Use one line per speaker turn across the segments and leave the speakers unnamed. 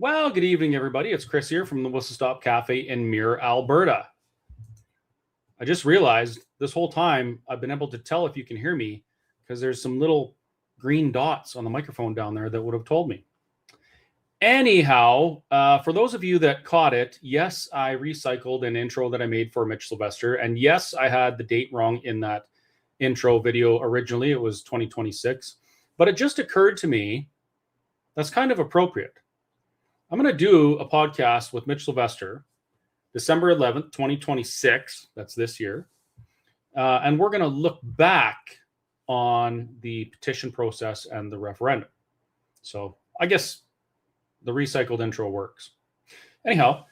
Well, good evening, everybody. It's Chris here from the Whistle Stop Cafe in Mirror, Alberta. I just realized this whole time I've been able to tell if you can hear me because there's some little green dots on the microphone down there that would have told me. Anyhow, for those of you that caught it, yes, I recycled an intro that I made for Mitch Sylvester. And yes, I had the date wrong in that intro video originally. It was 2026. But it just occurred to me that's kind of appropriate. I'm going to do a podcast with Mitch Sylvester, December 11th, 2026. That's this year. And we're going to look back on the petition process and the referendum. So I guess the recycled intro works. Anyhow,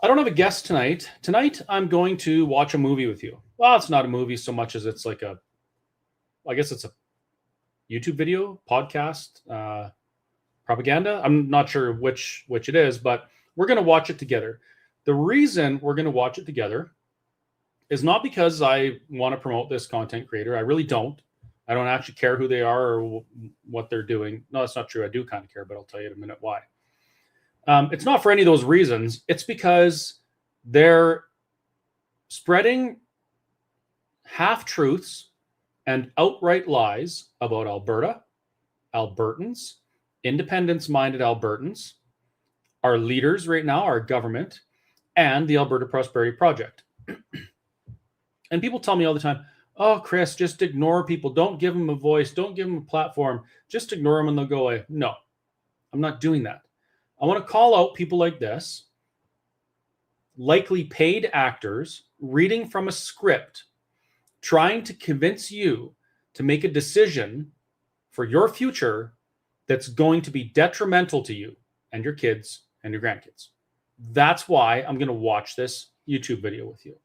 I don't have a guest tonight. Tonight, I'm going to watch a movie with you. Well, it's not a movie so much as it's like I guess it's a YouTube video, podcast, propaganda. I'm not sure which it is, but we're going to watch it together. The reason we're going to watch it together is not because I want to promote this content creator. I really don't. I don't actually care who they are or what they're doing. No, that's not true. I do kind of care, but I'll tell you in a minute why. It's not for any of those reasons. It's because they're spreading half-truths and outright lies about Alberta, Albertans, independence-minded Albertans, our leaders right now, our government, and the Alberta Prosperity Project. And people tell me all the time, oh, Chris, just ignore people. Don't give them a voice. Don't give them a platform. Just ignore them and they'll go away. No, I'm not doing that. I want to call out people like this, likely paid actors, reading from a script, trying to convince you to make a decision for your future that's going to be detrimental to you and your kids and your grandkids. That's why I'm going to watch this YouTube video with you.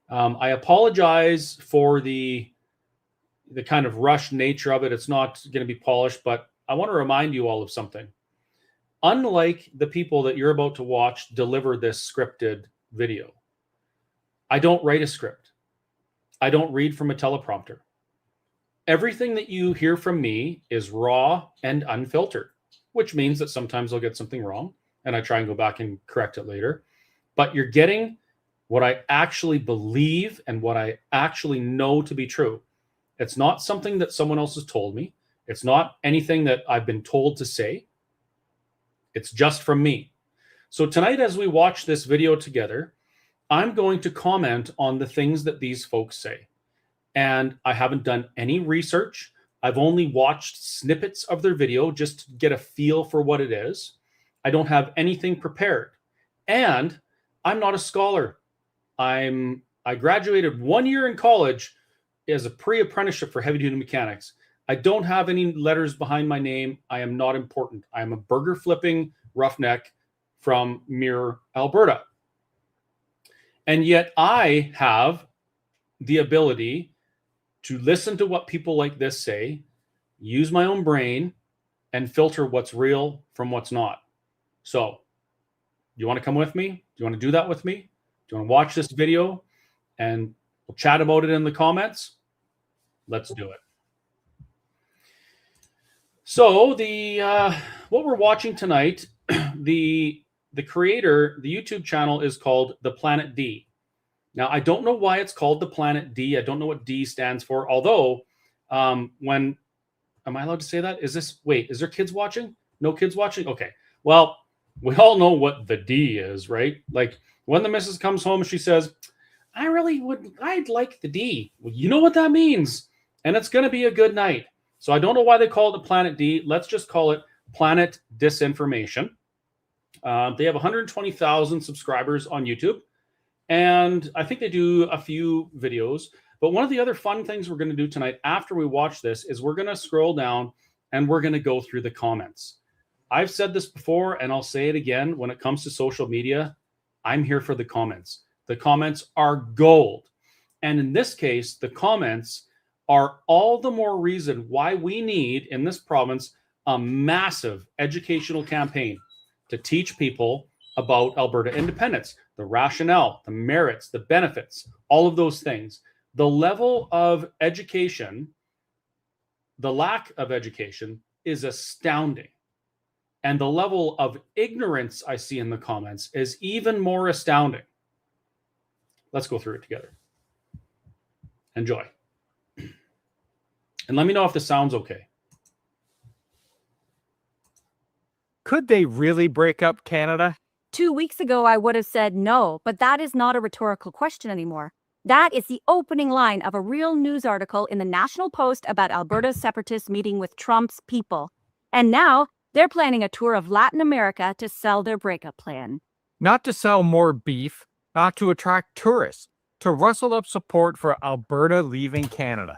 I apologize for the kind of rushed nature of it. It's not going to be polished, but I want to remind you all of something. Unlike the people that you're about to watch deliver this scripted video, I don't write a script. I don't read from a teleprompter. Everything that you hear from me is raw and unfiltered, which means that sometimes I'll get something wrong and I try and go back and correct it later. But you're getting what I actually believe and what I actually know to be true. It's not something that someone else has told me. It's not anything that I've been told to say. It's just from me. So tonight, as we watch this video together, I'm going to comment on the things that these folks say. And I haven't done any research. I've only watched snippets of their video just to get a feel for what it is. I don't have anything prepared. And I'm not a scholar. I graduated 1 year in college as a pre-apprenticeship for heavy-duty mechanics. I don't have any letters behind my name. I am not important. I am a burger-flipping roughneck from Mirror, Alberta. And yet I have the ability to listen to what people like this say, use my own brain, and filter what's real from what's not. So, you want to come with me? Do you want to do that with me? Do you want to watch this video and we'll chat about it in the comments? Let's do it. So, what we're watching tonight, the creator, the YouTube channel is called The Planet D. Now, I don't know why it's called The Planet D. I don't know what D stands for. Although, am I allowed to say that? Is there kids watching? No kids watching? Okay. Well, we all know what the D is, right? Like when the missus comes home, she says, I'd like the D. Well, you know what that means. And it's going to be a good night. So I don't know why they call it The Planet D. Let's just call it Planet Disinformation. They have 120,000 subscribers on YouTube. And I think they do a few videos. But one of the other fun things we're going to do tonight after we watch this is we're going to scroll down and we're going to go through the comments. I've said this before and I'll say it again. When it comes to social media, I'm here for the comments. The comments are gold. And in this case, the comments are all the more reason why we need in this province a massive educational campaign to teach people about Alberta independence, the rationale, the merits, the benefits, all of those things. The level of education, the lack of education is astounding. And the level of ignorance I see in the comments is even more astounding. Let's go through it together. Enjoy. And let me know if this sounds okay.
Could they really break up Canada?
2 weeks ago, I would have said no, but that is not a rhetorical question anymore. That is the opening line of a real news article in the National Post about Alberta's separatists meeting with Trump's people. And now they're planning a tour of Latin America to sell their breakup plan.
Not to sell more beef, not to attract tourists, to rustle up support for Alberta leaving Canada.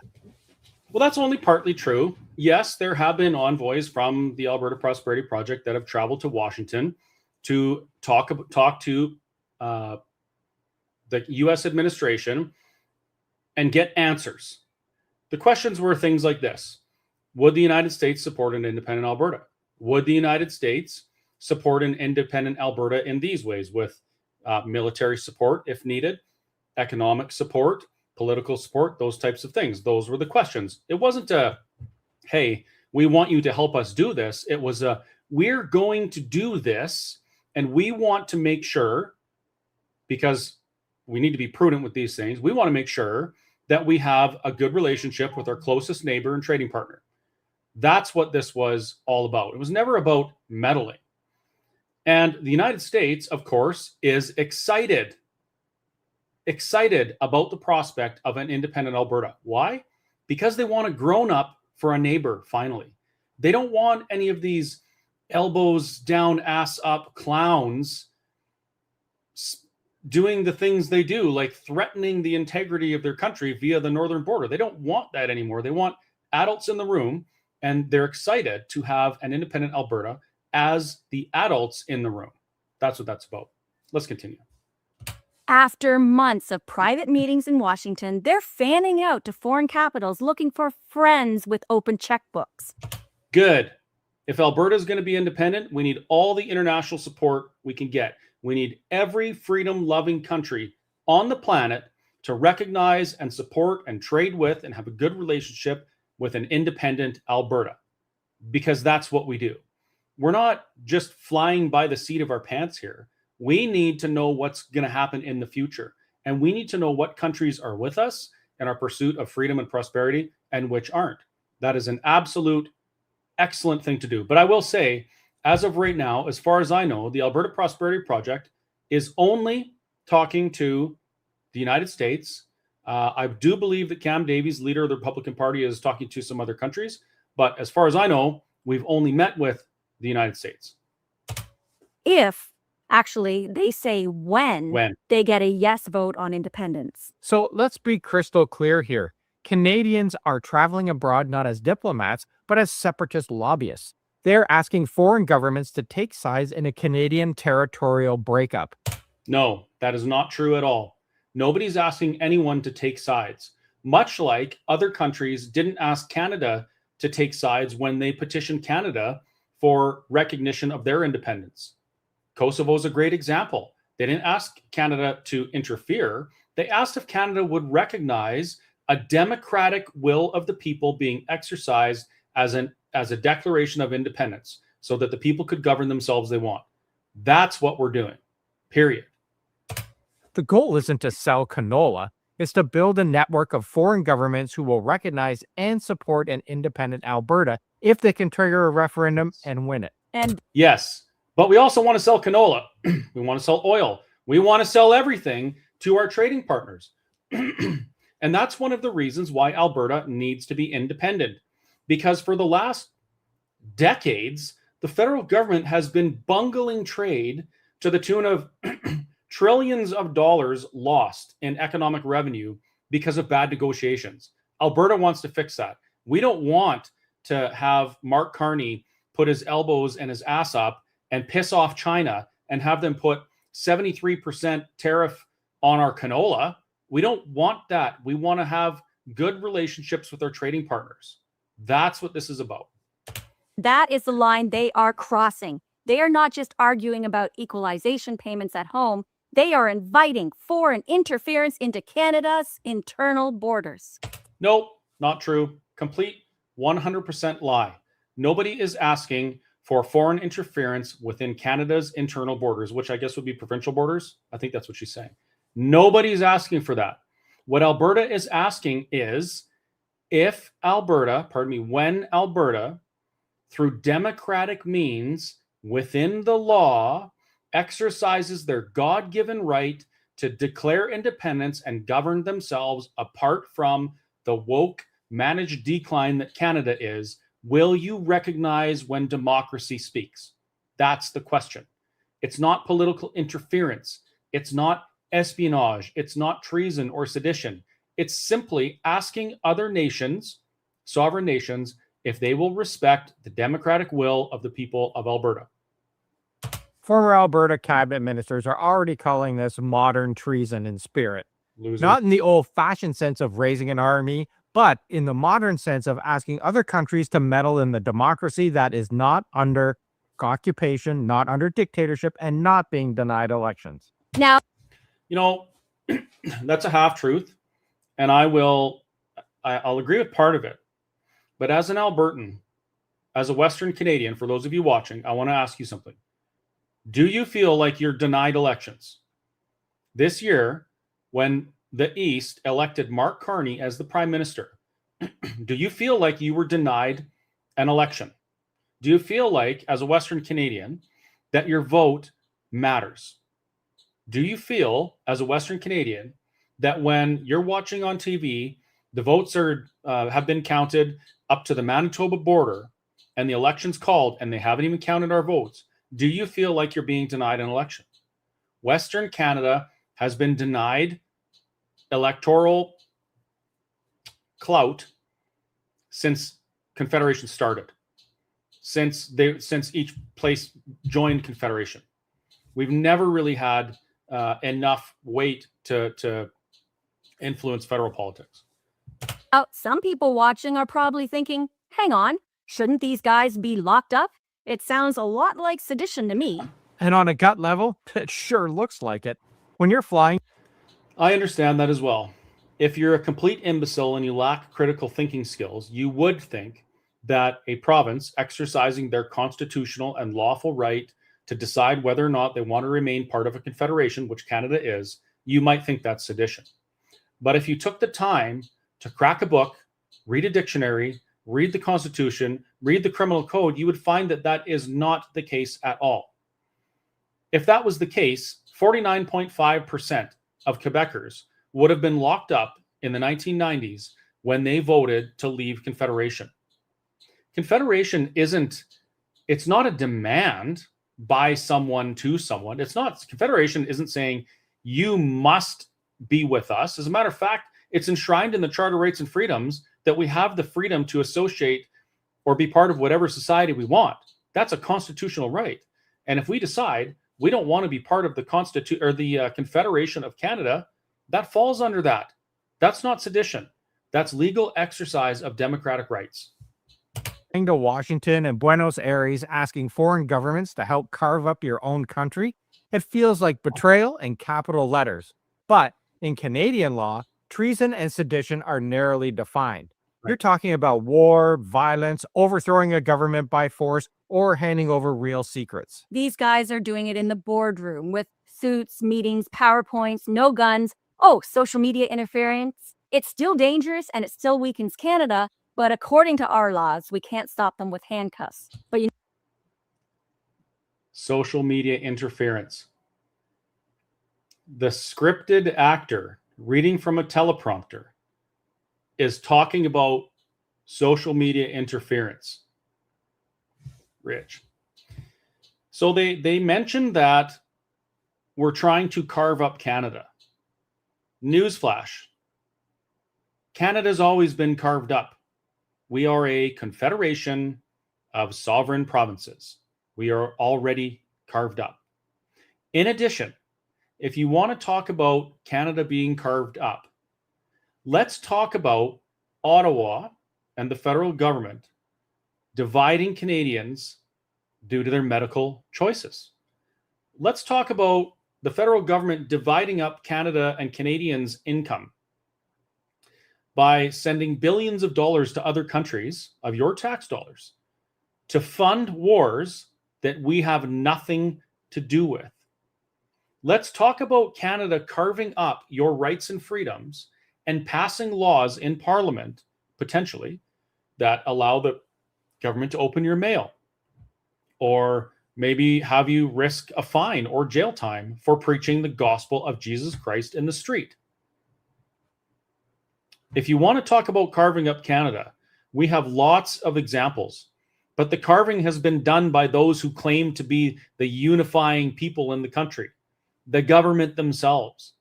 Well, that's only partly true. Yes, there have been envoys from the Alberta Prosperity Project that have traveled to Washington to talk to the U.S. administration and get answers. The questions were things like this. Would the United States support an independent Alberta? Would the United States support an independent Alberta in these ways, with military support if needed, economic support, political support, those types of things? Those were the questions. It wasn't a, hey, we want you to help us do this. It was a, we're going to do this, and we want to make sure, because we need to be prudent with these things, we want to make sure that we have a good relationship with our closest neighbor and trading partner. That's what this was all about. It was never about meddling. And the United States, of course, is excited about the prospect of an independent Alberta. Why? Because they want a grown-up for a neighbor, finally. They don't want any of these elbows down, ass up clowns doing the things they do, like threatening the integrity of their country via the northern border. They don't want that anymore. They want adults in the room, and they're excited to have an independent Alberta as the adults in the room. That's what that's about. Let's continue.
After months of private meetings in Washington, they're fanning out to foreign capitals looking for friends with open checkbooks.
Good. If Alberta is going to be independent, we need all the international support we can get. We need every freedom-loving country on the planet to recognize and support and trade with and have a good relationship with an independent Alberta, because that's what we do. We're not just flying by the seat of our pants here. We need to know what's going to happen in the future. And we need to know what countries are with us in our pursuit of freedom and prosperity and which aren't. That is an absolute excellent thing to do. But I will say, as of right now, as far as I know, the Alberta Prosperity Project is only talking to the United States. I do believe that Cam Davies, leader of the Republican Party, is talking to some other countries. But as far as I know, we've only met with the United States.
Actually, they say when they get a yes vote on independence.
So let's be crystal clear here. Canadians are traveling abroad not as diplomats, but as separatist lobbyists. They're asking foreign governments to take sides in a Canadian territorial breakup.
No, that is not true at all. Nobody's asking anyone to take sides, much like other countries didn't ask Canada to take sides when they petitioned Canada for recognition of their independence. Kosovo is a great example. They didn't ask Canada to interfere. They asked if Canada would recognize a democratic will of the people being exercised as a declaration of independence so that the people could govern themselves they want. That's what we're doing, period.
The goal isn't to sell canola. It's to build a network of foreign governments who will recognize and support an independent Alberta if they can trigger a referendum and win it.
And
yes, but we also want to sell canola. We want to sell oil. We want to sell everything to our trading partners. And that's one of the reasons why Alberta needs to be independent. Because for the last decades, the federal government has been bungling trade to the tune of trillions of dollars lost in economic revenue because of bad negotiations. Alberta wants to fix that. We don't want to have Mark Carney put his elbows and his ass up and piss off China and have them put 73% tariff on our canola. We don't want that. We want to have good relationships with our trading partners. That's what this is about.
that is the line they are crossing. They are not just arguing about equalization payments at home. They are inviting foreign interference into Canada's internal borders.
Nope, not true. Complete 100% lie. Nobody is asking for foreign interference within Canada's internal borders, which I guess would be provincial borders. I think that's what she's saying. Nobody's asking for that. What Alberta is asking is when Alberta, through democratic means within the law, exercises their God-given right to declare independence and govern themselves apart from the woke managed decline that Canada is, will you recognize when democracy speaks? That's the question. It's not political interference. It's not espionage. It's not treason or sedition. It's simply asking other nations, sovereign nations, if they will respect the democratic will of the people of Alberta.
Former Alberta cabinet ministers are already calling this modern treason in spirit.
Loser.
Not in the old-fashioned sense of raising an army, but in the modern sense of asking other countries to meddle in the democracy that is not under occupation, not under dictatorship, and not being denied elections.
Now,
that's a half-truth, and I'll agree with part of it. But as an Albertan, as a Western Canadian, for those of you watching, I want to ask you something. Do you feel like you're denied elections? This year, when the East elected Mark Carney as the Prime Minister, do you feel like you were denied an election? Do you feel like, as a Western Canadian, that your vote matters? Do you feel, as a Western Canadian, that when you're watching on TV, the votes have been counted up to the Manitoba border, and the election's called, and they haven't even counted our votes? Do you feel like you're being denied an election? Western Canada has been denied electoral clout since Confederation started, since each place joined Confederation. We've never really had enough weight to influence federal politics.
some people watching are probably thinking, hang on, shouldn't these guys be locked up? It sounds a lot like sedition to me.
And on a gut level, it sure looks like it. When you're flying...
I understand that as well. If you're a complete imbecile and you lack critical thinking skills, you would think that a province exercising their constitutional and lawful right to decide whether or not they want to remain part of a confederation, which Canada is, you might think that's sedition. But if you took the time to crack a book, read a dictionary, read the Constitution, read the criminal code, you would find that that is not the case at all. If that was the case, 49.5% of Quebecers would have been locked up in the 1990s when they voted to leave Confederation. Confederation it's not a demand by someone to someone. Confederation isn't saying you must be with us. As a matter of fact, it's enshrined in the Charter of Rights and Freedoms that we have the freedom to associate or be part of whatever society we want. That's a constitutional right. And if we decide we don't want to be part of the Confederation of Canada, that falls under that. That's not sedition. That's legal exercise of democratic rights.
To Washington and Buenos Aires asking foreign governments to help carve up your own country, it feels like betrayal in capital letters. But in Canadian law, treason and sedition are narrowly defined. Right. You're talking about war, violence, overthrowing a government by force, or handing over real secrets.
These guys are doing it in the boardroom with suits, meetings, PowerPoints, no guns. Oh, social media interference. It's still dangerous and it still weakens Canada, but according to our laws, we can't stop them with handcuffs. But
social media interference. The scripted actor reading from a teleprompter is talking about social media interference. Rich. So they mentioned that we're trying to carve up Canada. Newsflash. Canada's always been carved up. We are a confederation of sovereign provinces. We are already carved up. In addition, if you want to talk about Canada being carved up, let's talk about Ottawa and the federal government dividing Canadians due to their medical choices. Let's talk about the federal government dividing up Canada and Canadians' income by sending billions of dollars to other countries of your tax dollars to fund wars that we have nothing to do with. Let's talk about Canada carving up your rights and freedoms and passing laws in Parliament, potentially, that allow the government to open your mail, or maybe have you risk a fine or jail time for preaching the gospel of Jesus Christ in the street. If you want to talk about carving up Canada, we have lots of examples, but the carving has been done by those who claim to be the unifying people in the country, the government themselves.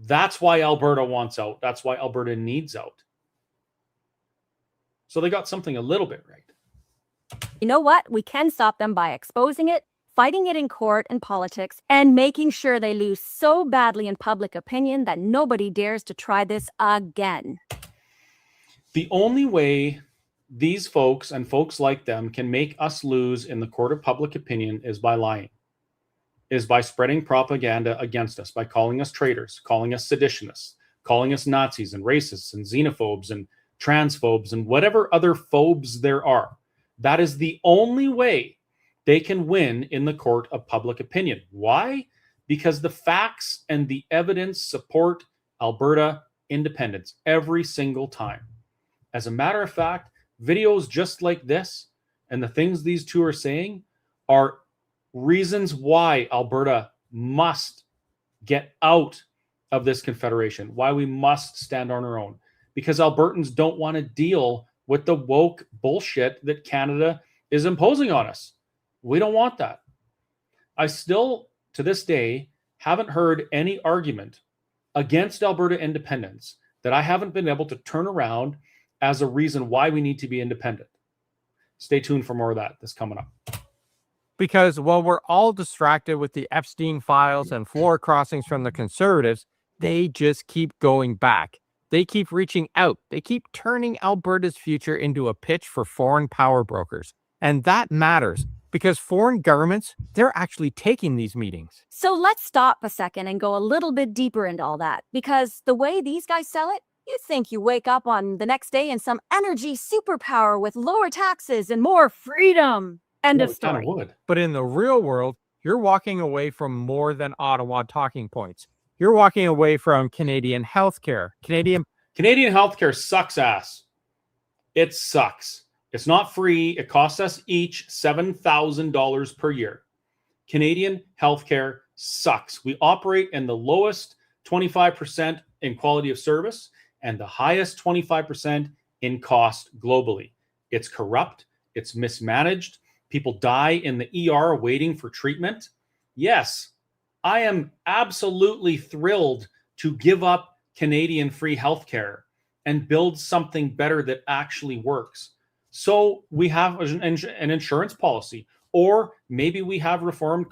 That's why Alberta wants out. That's why Alberta needs out. So they got something a little bit right.
You know what? We can stop them by exposing it, fighting it in court and politics, and making sure they lose so badly in public opinion that nobody dares to try this again.
The only way these folks and folks like them can make us lose in the court of public opinion is by lying, is by spreading propaganda against us, by calling us traitors, calling us seditionists, calling us Nazis and racists and xenophobes and transphobes and whatever other phobes there are. That is the only way they can win in the court of public opinion. Why? Because the facts and the evidence support Alberta independence every single time. As a matter of fact, videos just like this and the things these two are saying are reasons why Alberta must get out of this confederation, why we must stand on our own. Because Albertans don't want to deal with the woke bullshit that Canada is imposing on us. We don't want that. I still, to this day, haven't heard any argument against Alberta independence that I haven't been able to turn around as a reason why we need to be independent. Stay tuned for more of that. That's coming up.
Because while we're all distracted with the Epstein files and floor crossings from the Conservatives, they just keep going back. They keep reaching out. They keep turning Alberta's future into a pitch for foreign power brokers. And that matters because foreign governments, they're actually taking these meetings.
So let's stop a second and go a little bit deeper into all that. Because the way these guys sell it, you think you wake up on the next day in some energy superpower with lower taxes and more freedom. End of story.
Would.
But in the real world, you're walking away from more than Ottawa talking points. You're walking away from Canadian healthcare. Canadian
healthcare sucks ass. It sucks. It's not free. It costs us each $7,000 per year. Canadian healthcare sucks. We operate in the lowest 25% in quality of service and the highest 25% in cost globally. It's corrupt. It's mismanaged. People die in the ER waiting for treatment. Yes, I am absolutely thrilled to give up Canadian free healthcare and build something better that actually works. So we have an insurance policy, or maybe we have reformed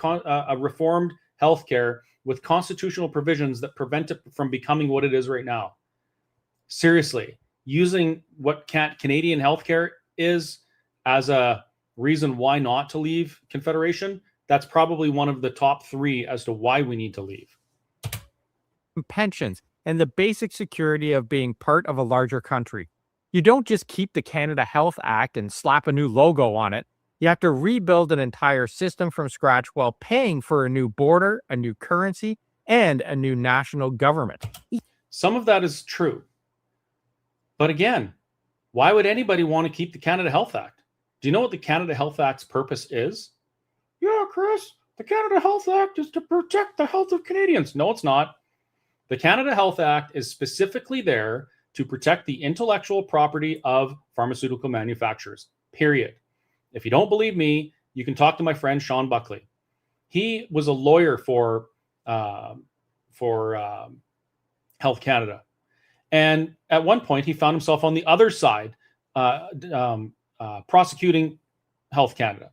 healthcare with constitutional provisions that prevent it from becoming what it is right now. Seriously, using what Canadian healthcare is as a reason why not to leave Confederation, that's probably one of the top three as to why we need to leave.
pensions and the basic security of being part of a larger country. You don't just keep the Canada Health Act and slap a new logo on it. You have to rebuild an entire system from scratch while paying for a new border, a new currency, and a new national government.
Some of that is true. But again, why would anybody want to keep the Canada Health Act? Do you know what the Canada Health Act's purpose is? Yeah, Chris, the Canada Health Act is to protect the health of Canadians. No, it's not. The Canada Health Act is specifically there to protect the intellectual property of pharmaceutical manufacturers, period. If you don't believe me, you can talk to my friend Sean Buckley. He was a lawyer for Health Canada. And at one point, he found himself on the other side prosecuting Health Canada.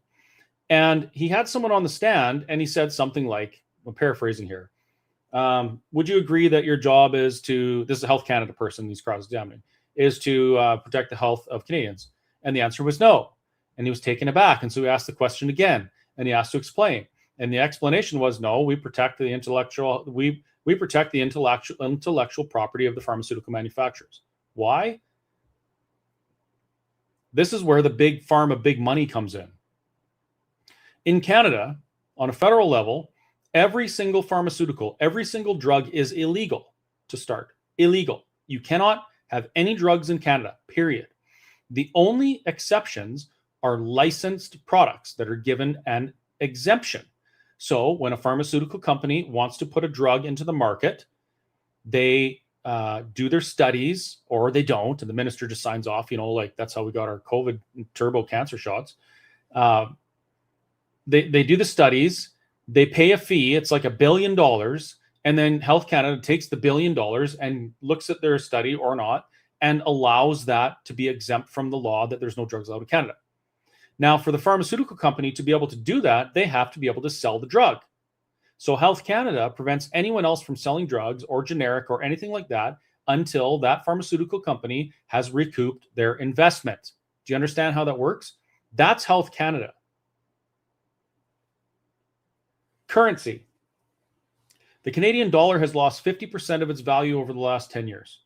And he had someone on the stand, and he said something like, I'm paraphrasing here, would you agree that your job is to, this is a Health Canada person, he's cross-examining, is to protect the health of Canadians? And the answer was no. And he was taken aback. And so he asked the question again, and he asked to explain. And the explanation was, no, we protect the intellectual, we protect the intellectual property of the pharmaceutical manufacturers. Why? This is where the big pharma, big money comes in. In Canada, on a federal level, every single pharmaceutical, every single drug is illegal to start. Illegal. You cannot have any drugs in Canada, period. The only exceptions are licensed products that are given an exemption. So when a pharmaceutical company wants to put a drug into the market, they do their studies, or they don't, and the minister just signs off, like that's how we got our COVID turbo cancer shots. They do the studies, they pay a fee, it's like $1 billion, and then Health Canada takes the $1 billion and looks at their study or not, and allows that to be exempt from the law that there's no drugs allowed in Canada. Now, for the pharmaceutical company to be able to do that, they have to be able to sell the drug. So Health Canada prevents anyone else from selling drugs or generic or anything like that until that pharmaceutical company has recouped their investment. Do you understand how that works? That's Health Canada. Currency. The Canadian dollar has lost 50% of its value over the last 10 years,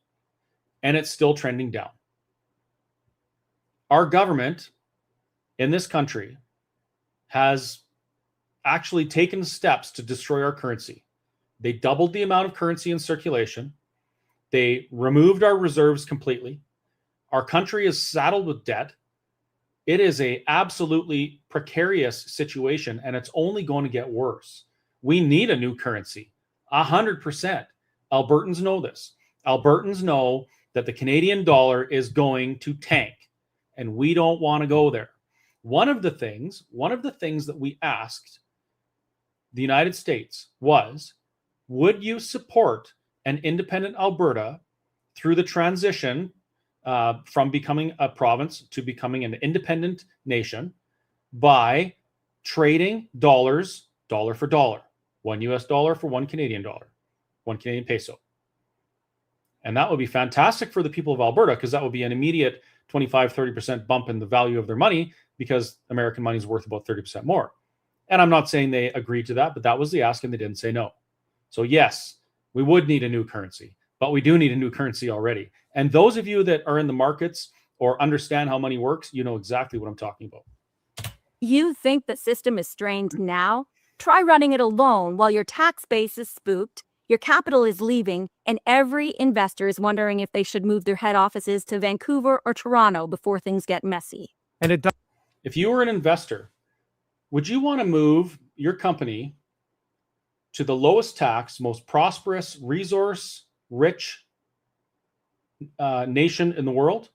and it's still trending down. Our government in this country has actually taken steps to destroy our currency. They doubled the amount of currency in circulation. They removed our reserves completely. Our country is saddled with debt. It is an absolutely precarious situation, and it's only going to get worse. We need a new currency, 100%. Albertans know this. Albertans know that the Canadian dollar is going to tank, and we don't want to go there. One of the things that we asked the United States was, would you support an independent Alberta through the transition from becoming a province to becoming an independent nation by trading dollars, dollar for dollar, $1 US for $1 Canadian dollar, 1 Canadian peso? And that would be fantastic for the people of Alberta, because that would be an immediate 25-30% bump in the value of their money, because American money is worth about 30% more. And I'm not saying they agreed to that, but that was the ask, and they didn't say no. So yes, we would need a new currency, but we do need a new currency already. And those of you that are in the markets or understand how money works, you know exactly what I'm talking about.
You think the system is strained now? Try running it alone while your tax base is spooked, your capital is leaving, and every investor is wondering if they should move their head offices to Vancouver or Toronto before things get messy.
And it does.
If you were an investor, would you want to move your company to the lowest tax, most prosperous, resource-rich nation in the world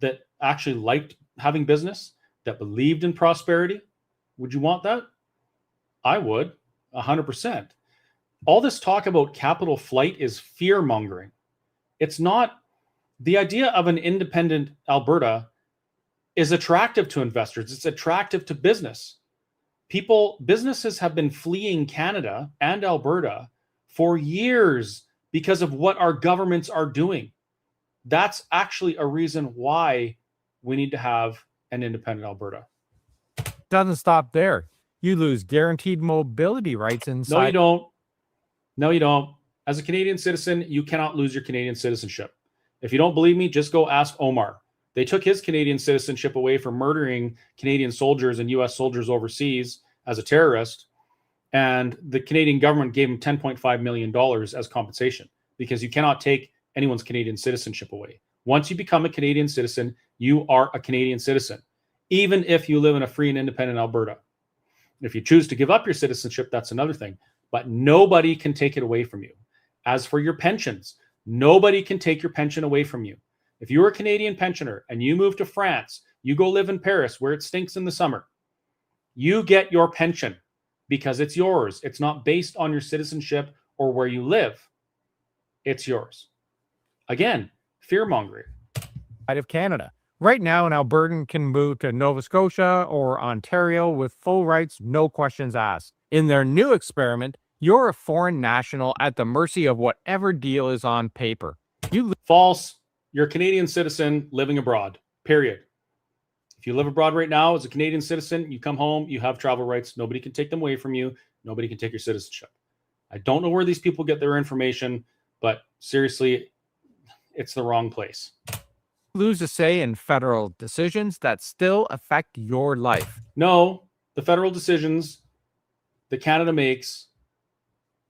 that actually liked having business, that believed in prosperity? Would you want that? I would, 100%. All this talk about capital flight is fear-mongering. It's not. The idea of an independent Alberta is attractive to investors. It's attractive to business. Businesses have been fleeing Canada and Alberta for years because of what our governments are doing. That's actually a reason why we need to have an independent Alberta.
Doesn't stop there. You lose guaranteed mobility rights inside.
No, you don't. No, you don't. As a Canadian citizen, you cannot lose your Canadian citizenship. If you don't believe me, just go ask Omar. They took his Canadian citizenship away for murdering Canadian soldiers and U.S. soldiers overseas as a terrorist, and the Canadian government gave him $10.5 million as compensation, because you cannot take anyone's Canadian citizenship away. Once you become a Canadian citizen, you are a Canadian citizen, even if you live in a free and independent Alberta. If you choose to give up your citizenship, that's another thing, but nobody can take it away from you. As for your pensions, nobody can take your pension away from you. If you're a Canadian pensioner and you move to France, you go live in Paris where it stinks in the summer, you get your pension because it's yours. It's not based on your citizenship or where you live. It's yours. Again, fear-mongering.
Of Canada. Right now, an Albertan can move to Nova Scotia or Ontario with full rights, no questions asked. In their new experiment, you're a foreign national at the mercy of whatever deal is on paper.
False. You're a Canadian citizen living abroad, period. If you live abroad right now as a Canadian citizen, you come home, you have travel rights. Nobody can take them away from you. Nobody can take your citizenship. I don't know where these people get their information, but seriously, it's the wrong place.
Lose a say in federal decisions that still affect your life.
No, the federal decisions that Canada makes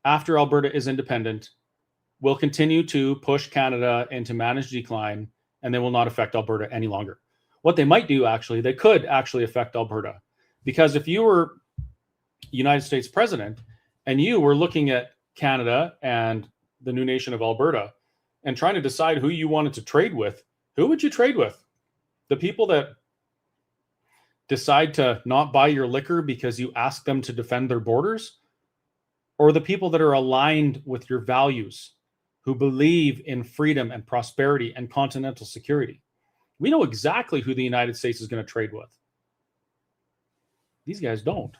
after Alberta is independent will continue to push Canada into managed decline, and they will not affect Alberta any longer. What they might do, actually, they could actually affect Alberta. Because if you were United States president and you were looking at Canada and the new nation of Alberta and trying to decide who you wanted to trade with, who would you trade with? The people that decide to not buy your liquor because you ask them to defend their borders? Or the people that are aligned with your values, who believe in freedom and prosperity and continental security? We know exactly who the United States is going to trade with. These guys don't.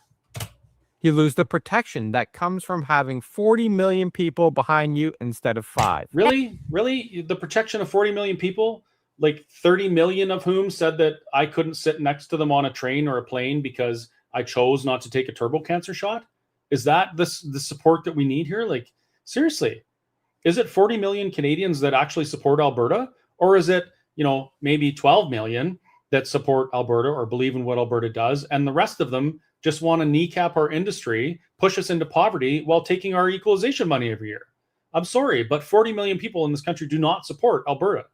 You lose the protection that comes from having 40 million people behind you instead of 5.
Really? Really? The protection of 40 million people? Like 30 million of whom said that I couldn't sit next to them on a train or a plane because I chose not to take a turbo cancer shot? Is that the support that we need here? Like, seriously, is it 40 million Canadians that actually support Alberta? Or is it, maybe 12 million that support Alberta or believe in what Alberta does, and the rest of them just want to kneecap our industry, push us into poverty while taking our equalization money every year? I'm sorry, but 40 million people in this country do not support Alberta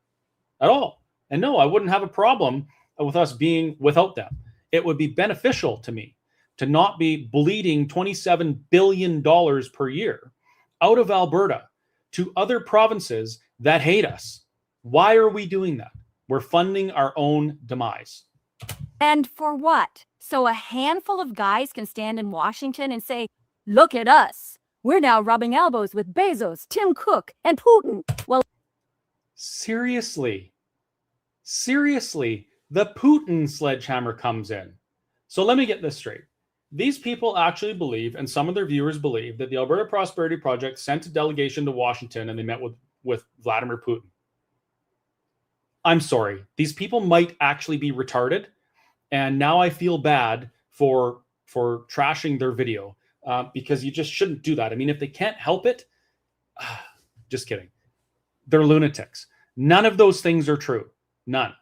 at all. And no, I wouldn't have a problem with us being without them. It would be beneficial to me to not be bleeding $27 billion per year out of Alberta to other provinces that hate us. Why are we doing that? We're funding our own demise.
And for what? So a handful of guys can stand in Washington and say, look at us. We're now rubbing elbows with Bezos, Tim Cook, and Putin. Well,
seriously, the Putin sledgehammer comes in. So let me get this straight. These people actually believe, and some of their viewers believe, that the Alberta Prosperity Project sent a delegation to Washington and they met with Vladimir Putin. I'm sorry. These people might actually be retarded. And now I feel bad for trashing their video because you just shouldn't do that. I mean, if they can't help it, just kidding. They're lunatics. None of those things are true. None.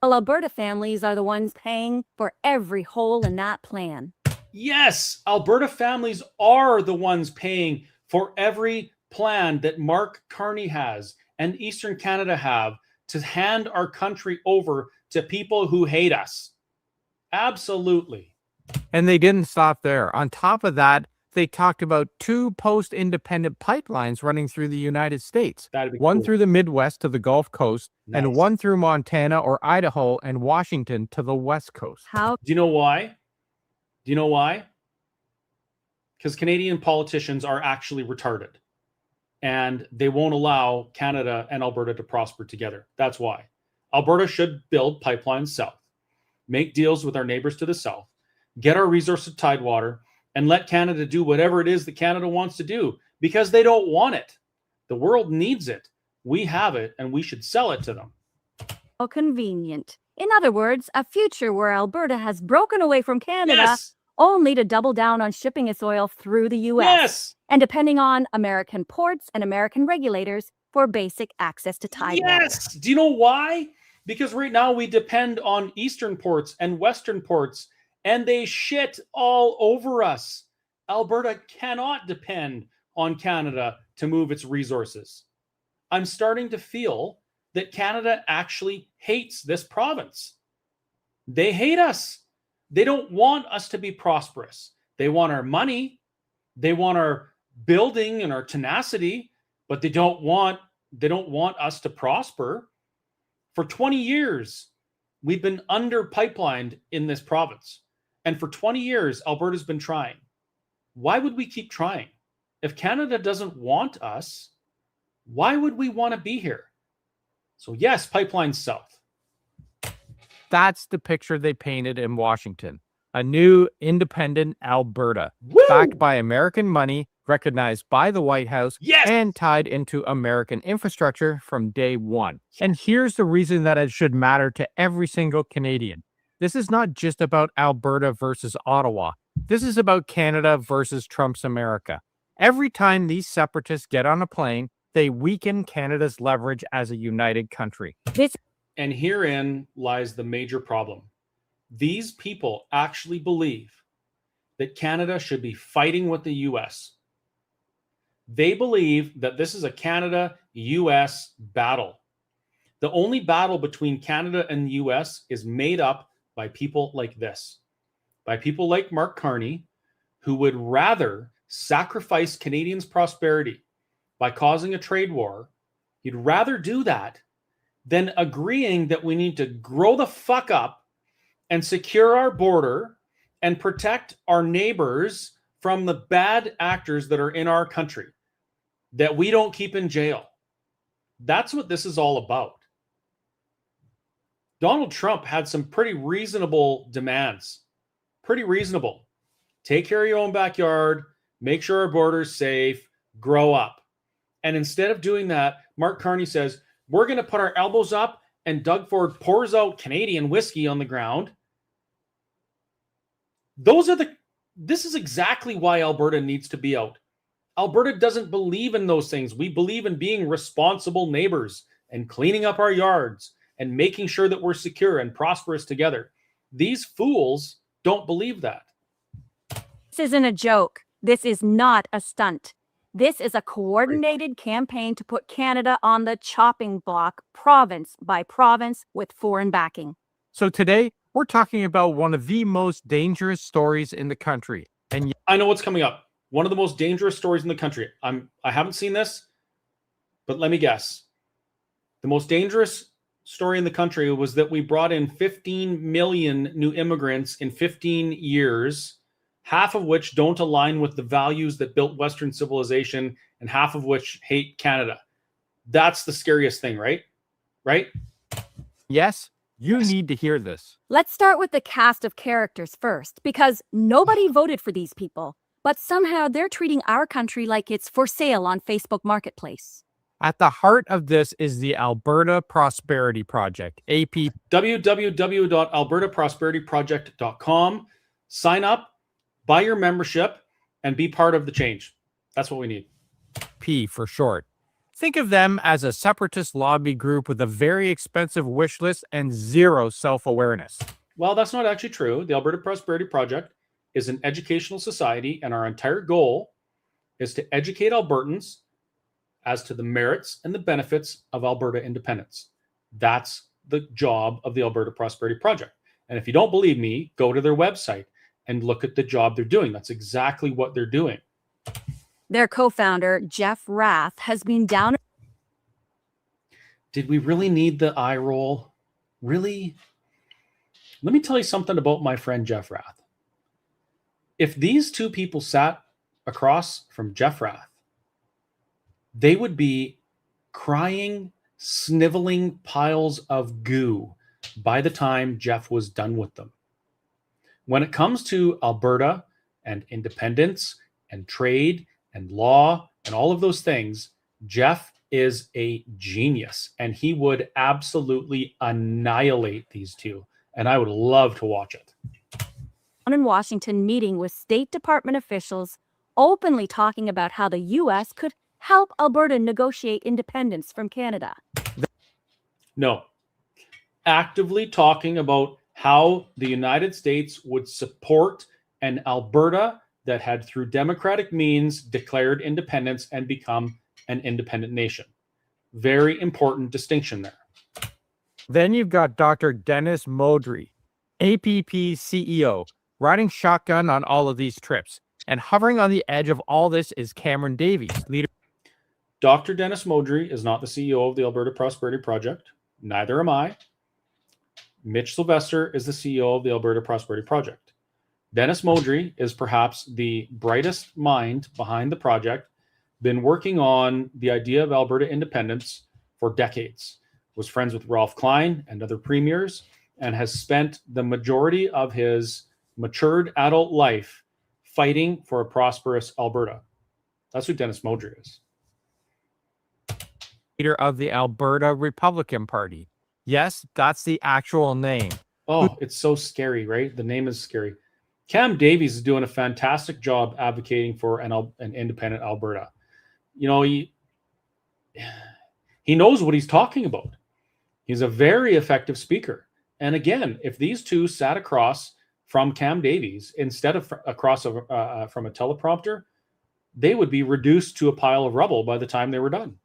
Alberta families are the ones paying for every hole in that plan.
Yes, Alberta families are the ones paying for every plan that Mark Carney has and Eastern Canada have to hand our country over to people who hate us. Absolutely.
And they didn't stop there. On top of that, they talked about 2 post-independent pipelines running through the United States. One
cool.
Through the Midwest to the Gulf Coast,
Nice.
and one through Montana or Idaho and Washington to the West Coast.
How?
Do you know why? Because Canadian politicians are actually retarded. And they won't allow Canada and Alberta to prosper together. That's why. Alberta should build pipelines south, make deals with our neighbors to the south, get our resource of tidewater, and let Canada do whatever it is that Canada wants to do, because they don't want it. The world needs it. We have it, and we should sell it to them.
How convenient. In other words, a future where Alberta has broken away from Canada,
Yes.
only to double down on shipping its oil through the U.S.
Yes.
And depending on American ports and American regulators for basic access to tidewater.
Yes. Do you know why? Because right now we depend on Eastern ports and Western ports, and they shit all over us. Alberta cannot depend on Canada to move its resources. I'm starting to feel that Canada actually hates this province. They hate us. They don't want us to be prosperous. They want our money. They want our building and our tenacity, but they don't want us to prosper. For 20 years, we've been under-pipelined in this province. And for 20 years, Alberta's been trying. Why would we keep trying? If Canada doesn't want us, why would we want to be here? So yes, pipelines south.
That's the picture they painted in Washington. A new independent Alberta,
Woo!
backed by American money, recognized by the White House,
Yes!
and tied into American infrastructure from day one. And here's the reason that it should matter to every single Canadian. This is not just about Alberta versus Ottawa. This is about Canada versus Trump's America. Every time these separatists get on a plane, they weaken Canada's leverage as a united country.
This
And herein lies the major problem. These people actually believe that Canada should be fighting with the US. They believe that this is a Canada-US battle. The only battle between Canada and the US is made up by people like this, by people like Mark Carney, who would rather sacrifice Canadians' prosperity by causing a trade war. He'd rather do that than agreeing that we need to grow the fuck up and secure our border and protect our neighbors from the bad actors that are in our country that we don't keep in jail. That's what this is all about. Donald Trump had some pretty reasonable demands. Pretty reasonable. Take care of your own backyard, make sure our border's safe, grow up. And instead of doing that, Mark Carney says, we're going to put our elbows up, and Doug Ford pours out Canadian whiskey on the ground. This is exactly why Alberta needs to be out. Alberta doesn't believe in those things. We believe in being responsible neighbors and cleaning up our yards and making sure that we're secure and prosperous together. These fools don't believe that.
This isn't a joke. This is not a stunt. This is a coordinated campaign to put Canada on the chopping block, province by province, with foreign backing.
So today, we're talking about one of the most dangerous stories in the country. And
I know what's coming up. One of the most dangerous stories in the country. I haven't seen this, but let me guess. The most dangerous story in the country was that we brought in 15 million new immigrants in 15 years, half of which don't align with the values that built Western civilization, and half of which hate Canada. That's the scariest thing, right? Right?
yes, you need to hear this.
Let's start with the cast of characters first, because nobody voted for these people, but somehow they're treating our country like it's for sale on Facebook Marketplace.
At the heart of this is the Alberta Prosperity Project, AP.
www.albertaprosperityproject.com. Sign up, buy your membership, and be part of the change. That's what we need.
P for short. Think of them as a separatist lobby group with a very expensive wish list and zero self-awareness.
Well, that's not actually true. The Alberta Prosperity Project is an educational society, and our entire goal is to educate Albertans as to the merits and the benefits of Alberta independence. That's the job of the Alberta Prosperity Project. And if you don't believe me, go to their website and look at the job they're doing. That's exactly what they're doing.
Their co-founder, Jeff Rath, has been down.
Did we really need the eye roll? Really? Let me tell you something about my friend Jeff Rath. If these two people sat across from Jeff Rath, they would be crying, sniveling piles of goo by the time Jeff was done with them. When it comes to Alberta and independence and trade and law and all of those things, Jeff is a genius, and he would absolutely annihilate these two. And I would love to watch it.
In Washington, meeting with State Department officials, openly talking about how the U.S. could help Alberta negotiate independence from Canada.
No. Actively talking about how the United States would support an Alberta that had, through democratic means, declared independence and become an independent nation. Very important distinction there.
Then you've got Dr. Dennis Modry, APP CEO, riding shotgun on all of these trips. And hovering on the edge of all this is Cameron Davies, leader.
Dr. Dennis Modry is not the CEO of the Alberta Prosperity Project. Neither am I. Mitch Sylvester is the CEO of the Alberta Prosperity Project. Dennis Modry is perhaps the brightest mind behind the project, been working on the idea of Alberta independence for decades, was friends with Ralph Klein and other premiers, and has spent the majority of his matured adult life fighting for a prosperous Alberta. That's who Dennis Modry is.
Leader of the Alberta Republican Party. Yes, that's the actual name.
Oh, it's so scary, right? The name is scary. Cam Davies is doing a fantastic job advocating for an independent Alberta. You know, he knows what he's talking about. He's a very effective speaker. And again, if these two sat across from Cam Davies instead of across from a teleprompter, they would be reduced to a pile of rubble by the time they were done.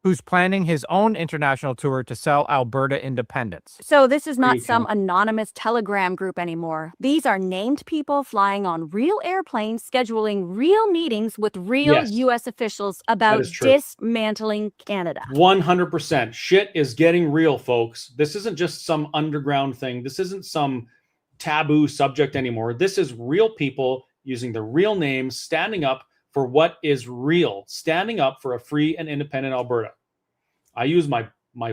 Who's planning his own international tour to sell Alberta independence.
So this is not
Pretty
some
cool.
anonymous Telegram group anymore. These are named people flying on real airplanes, scheduling real meetings with real
Yes.
U.S. officials about
is true.
dismantling Canada.
100%. Shit is getting real, folks. This isn't just some underground thing. This isn't some taboo subject anymore. This is real people using the real names, standing up for what is real, standing up for a free and independent Alberta. I use my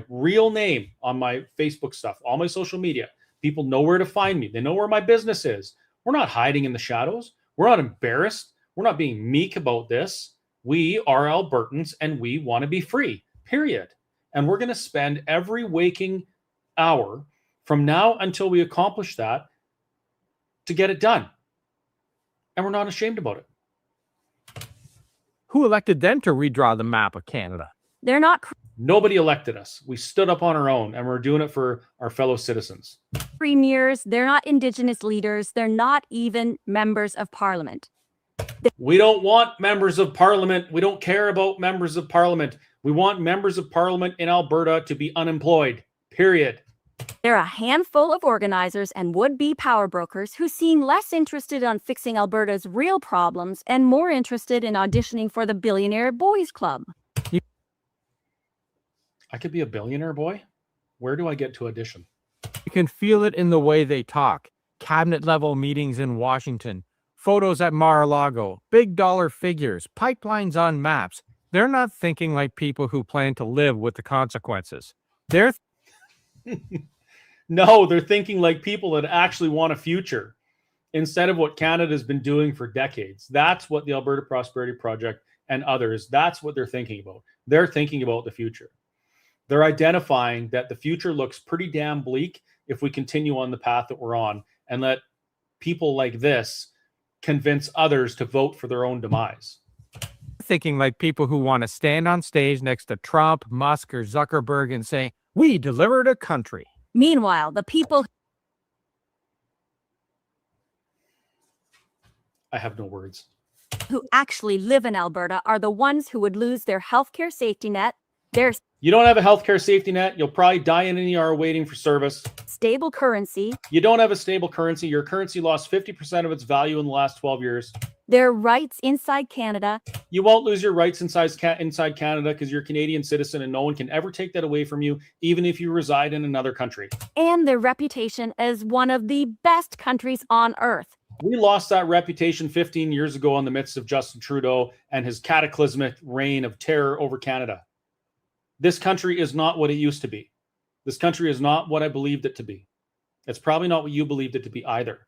real name on my Facebook stuff, all my social media. People know where to find me. They know where my business is. We're not hiding in the shadows. We're not embarrassed. We're not being meek about this. We are Albertans and we want to be free, period. And we're going to spend every waking hour from now until we accomplish that to get it done. And we're not ashamed about it.
Who elected them to redraw the map of Canada?
They're not
Nobody elected us. We stood up on our own and we're doing it for our fellow citizens.
premiers. They're not Indigenous leaders. They're not even members of parliament.
We don't want members of parliament. We don't care about members of parliament. We want members of parliament in Alberta to be unemployed, period.
They're a handful of organizers and would-be power brokers who seem less interested on fixing Alberta's real problems and more interested in auditioning for the Billionaire Boys Club.
I could be a billionaire boy. Where do I get to audition?
You can feel it in the way they talk. Cabinet-level meetings in Washington, photos at Mar-a-Lago, big dollar figures, pipelines on maps. They're not thinking like people who plan to live with the consequences. They're
No, they're thinking like people that actually want a future instead of what Canada's been doing for decades. That's what the Alberta Prosperity Project and others, that's what they're thinking about. They're thinking about the future. They're identifying that the future looks pretty damn bleak if we continue on the path that we're on and let people like this convince others to vote for their own demise.
thinking like people who want to stand on stage next to Trump, Musk, or Zuckerberg and say, "We delivered a country."
Meanwhile, the people
I have no words.
who actually live in Alberta are the ones who would lose their healthcare safety net, their
You don't have a healthcare safety net. You'll probably die in an ER waiting for service.
stable currency,
You don't have a stable currency. Your currency lost 50% of its value in the last 12 years.
their rights inside Canada,
You won't lose your rights inside Canada because you're a Canadian citizen and no one can ever take that away from you, even if you reside in another country.
and their reputation as one of the best countries on earth.
We lost that reputation 15 years ago in the midst of Justin Trudeau and his cataclysmic reign of terror over Canada. This country is not what it used to be. This country is not what I believed it to be. It's probably not what you believed it to be either.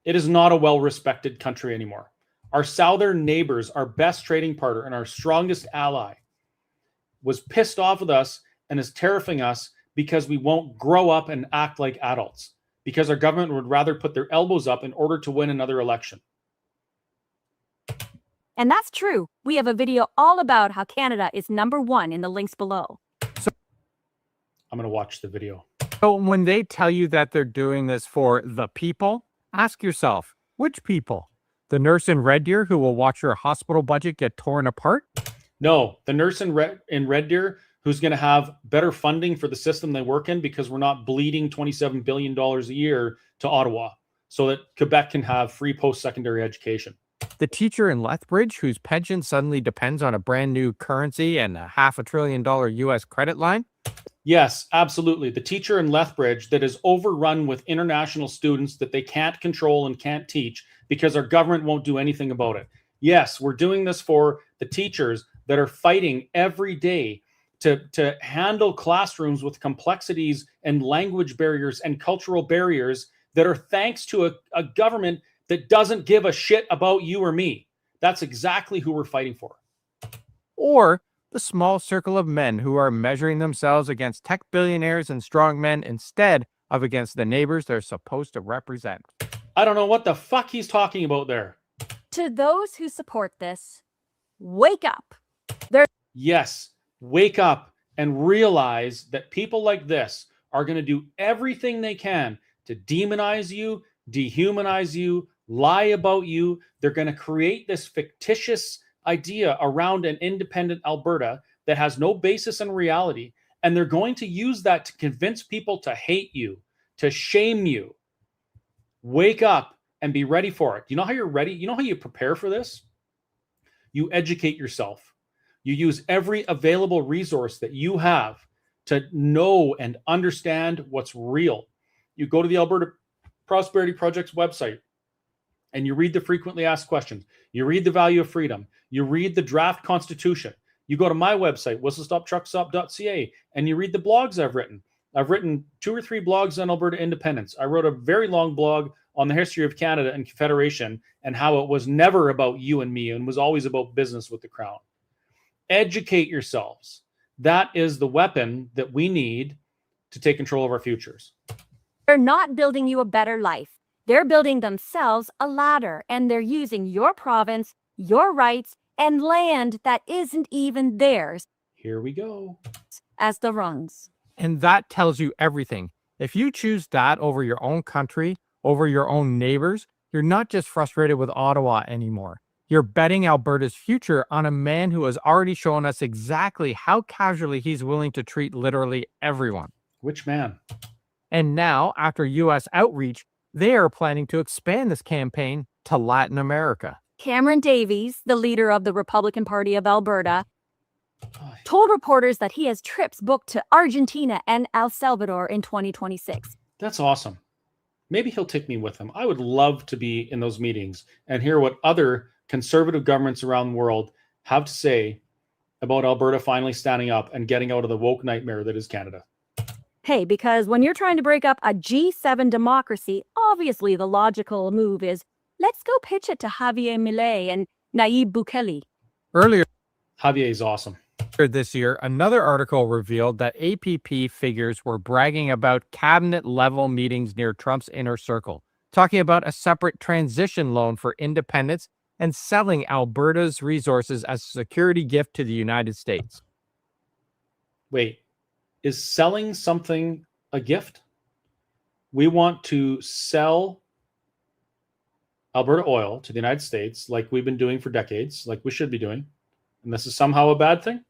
It is not a well-respected country anymore. Our southern neighbors, our best trading partner and our strongest ally, was pissed off with us and is terrifying us because we won't grow up and act like adults, because our government would rather put their elbows up in order to win another election.
And that's true. We have a video all about how Canada is #1 in the links below.
I'm going to watch the video.
So when they tell you that they're doing this for the people, ask yourself, which people? The nurse in Red Deer who will watch your hospital budget get torn apart?
No, the nurse in Red Deer who's going to have better funding for the system they work in because we're not bleeding $27 billion a year to Ottawa so that Quebec can have free post-secondary education.
The teacher in Lethbridge whose pension suddenly depends on a brand new currency and a $500 billion US credit line?
Yes, absolutely. The teacher in Lethbridge that is overrun with international students that they can't control and can't teach because our government won't do anything about it. Yes, we're doing this for the teachers that are fighting every day to handle classrooms with complexities and language barriers and cultural barriers that are thanks to a government that doesn't give a shit about you or me. That's exactly who we're fighting for.
Or the small circle of men who are measuring themselves against tech billionaires and strongmen instead of against the neighbors they're supposed to represent.
I don't know what the fuck he's talking about there.
To those who support this, wake up.
Yes, wake up and realize that people like this are going to do everything they can to demonize you, dehumanize you, lie about you. They're going to create this fictitious idea around an independent Alberta that has no basis in reality. And they're going to use that to convince people to hate you, to shame you. Wake up and be ready for it. You know how you're ready? You know how you prepare for this? You educate yourself. You use every available resource that you have to know and understand what's real. You go to the Alberta Prosperity Project's website and you read the frequently asked questions. You read the value of freedom. You read the draft constitution. You go to my website, whistlestoptruckstop.ca, and you read the blogs I've written. I've written 2 or 3 blogs on Alberta independence. I wrote a very long blog on the history of Canada and Confederation and how it was never about you and me and was always about business with the Crown. Educate yourselves. That is the weapon that we need to take control of our futures.
They're not building you a better life. They're building themselves a ladder, and they're using your province, your rights, and land that isn't even theirs
Here we go.
as the rungs.
And that tells you everything. If you choose that over your own country, over your own neighbors, you're not just frustrated with Ottawa anymore. You're betting Alberta's future on a man who has already shown us exactly how casually he's willing to treat literally everyone.
Which man?
And now, after U.S. outreach, they are planning to expand this campaign to Latin America.
Cameron Davies, the leader of the Republican Party of Alberta, told reporters that he has trips booked to Argentina and El Salvador in 2026.
That's awesome. Maybe he'll take me with him. I would love to be in those meetings and hear what other conservative governments around the world have to say about Alberta finally standing up and getting out of the woke nightmare that is Canada.
Hey, because when you're trying to break up a G7 democracy, obviously the logical move is let's go pitch it to Javier Milei and Nayib Bukele.
Earlier
Javier is awesome.
this year, another article revealed that APP figures were bragging about cabinet-level meetings near Trump's inner circle, talking about a separate transition loan for independence and selling Alberta's resources as a security gift to the United States.
Wait, is selling something a gift? We want to sell Alberta oil to the United States like we've been doing for decades, like we should be doing. And this is somehow a bad thing?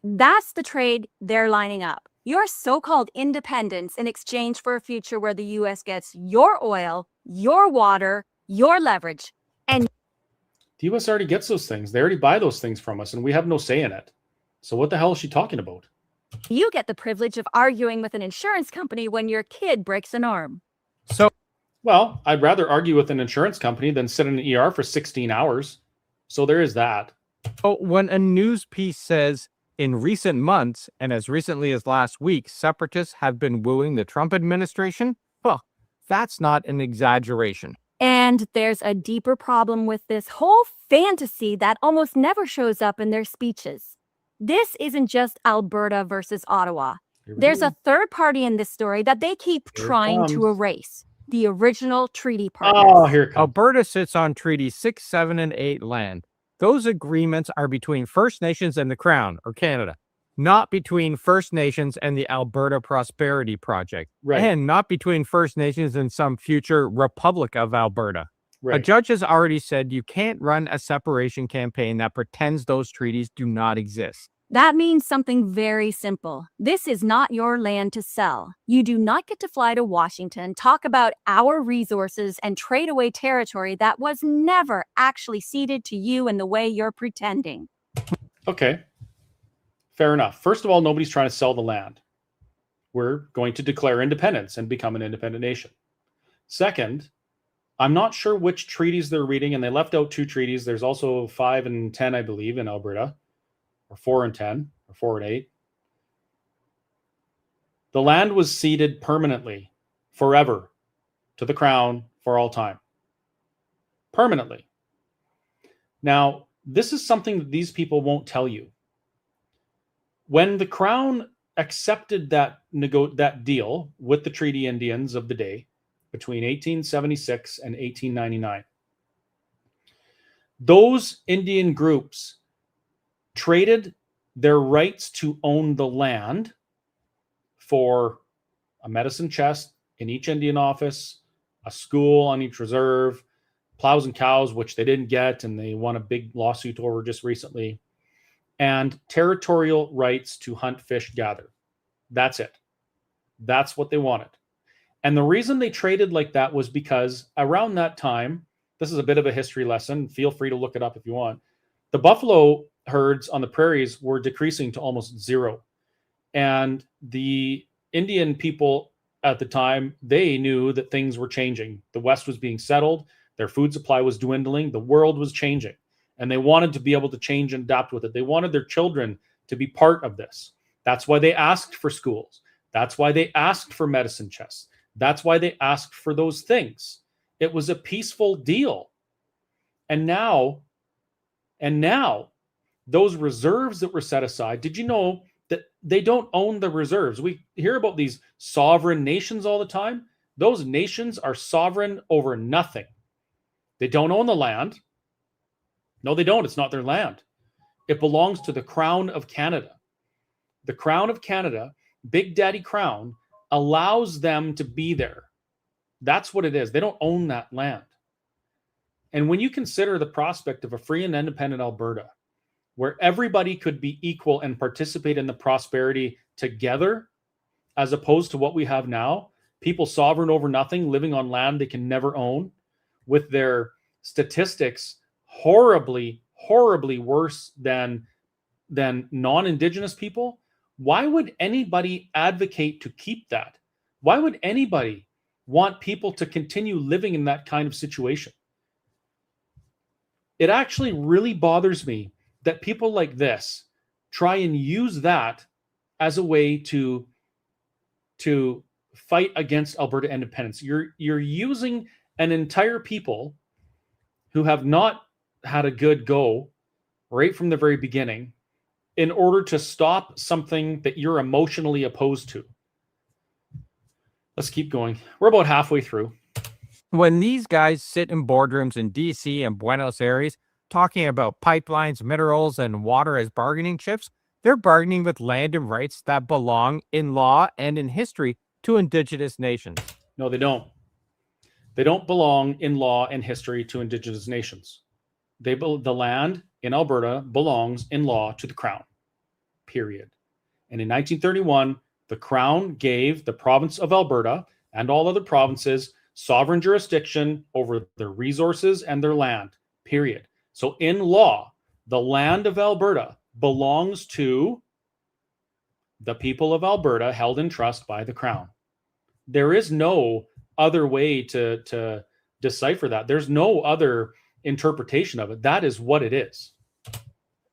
That's the trade they're lining up. Your so-called independence in exchange for a future where the U.S. gets your oil, your water, your leverage, and
The U.S. already gets those things. They already buy those things from us, and we have no say in it. So what the hell is she talking about?
you get the privilege of arguing with an insurance company when your kid breaks an arm.
So,
Well, I'd rather argue with an insurance company than sit in an ER for 16 hours. So there is that.
when a news piece says, in recent months, and as recently as last week, separatists have been wooing the Trump administration, well, that's not an exaggeration.
And there's a deeper problem with this whole fantasy that almost never shows up in their speeches. This isn't just Alberta versus Ottawa.
Here we
There's
go.
a third party in this story that they keep
Here it
trying to
comes.
erase. The original treaty partners.
Oh, here it comes.
Alberta sits on Treaty 6, 7, and 8 land. Those agreements are between First Nations and the Crown, or Canada, not between First Nations and the Alberta Prosperity Project,
Right.
and not between First Nations and some future Republic of Alberta. A
Right.
judge has already said you can't run a separation campaign that pretends those treaties do not exist.
That means something very simple. This is not your land to sell. You do not get to fly to Washington, talk about our resources, and trade away territory that was never actually ceded to you in the way you're pretending.
Okay. Fair enough. First of all, nobody's trying to sell the land. We're going to declare independence and become an independent nation. Second, I'm not sure which treaties they're reading, and they left out 2 treaties. There's also 5 and 10, I believe, in Alberta, or 4 and 10, or 4 and 8. The land was ceded permanently, forever, to the Crown for all time. Permanently. Now, this is something that these people won't tell you. When the Crown accepted that deal with the Treaty Indians of the day between 1876 and 1899, those Indian groups traded their rights to own the land for a medicine chest in each Indian office, a school on each reserve, plows and cows, which they didn't get, and they won a big lawsuit over just recently, and territorial rights to hunt, fish, gather. That's it. That's what they wanted. And the reason they traded like that was because around that time, this is a bit of a history lesson. Feel free to look it up if you want. The buffalo herds on the prairies were decreasing to almost zero. And the Indian people at the time, they knew that things were changing. The West was being settled. Their food supply was dwindling. The world was changing. And they wanted to be able to change and adapt with it. They wanted their children to be part of this. That's why they asked for schools. That's why they asked for medicine chests. That's why they asked for those things. It was a peaceful deal. And now, those reserves that were set aside, did you know that they don't own the reserves? We hear about these sovereign nations all the time. Those nations are sovereign over nothing. They don't own the land. No, they don't. It's not their land. It belongs to the Crown of Canada. The Crown of Canada, Big Daddy Crown, allows them to be there. That's what it is. They don't own that land. And when you consider the prospect of a free and independent Alberta, where everybody could be equal and participate in the prosperity together, as opposed to what we have now, people sovereign over nothing, living on land they can never own, with their statistics horribly, horribly worse than non-Indigenous people, why would anybody advocate to keep that? Why would anybody want people to continue living in that kind of situation? It actually really bothers me that people like this try and use that as a way to fight against Alberta independence. You're using an entire people who have not had a good go right from the very beginning in order to stop something that you're emotionally opposed to. Let's keep going. We're about halfway through.
When these guys sit in boardrooms in DC and Buenos Aires talking about pipelines, minerals, and water as bargaining chips, they're bargaining with land and rights that belong in law and in history to Indigenous nations.
No, they don't. They don't belong in law and history to Indigenous nations. The land in Alberta belongs in law to the Crown, period. And in 1931, the Crown gave the province of Alberta and all other provinces sovereign jurisdiction over their resources and their land, period. So in law, the land of Alberta belongs to the people of Alberta, held in trust by the Crown. There is no other way to decipher that. There's no other interpretation of it. That is what it is.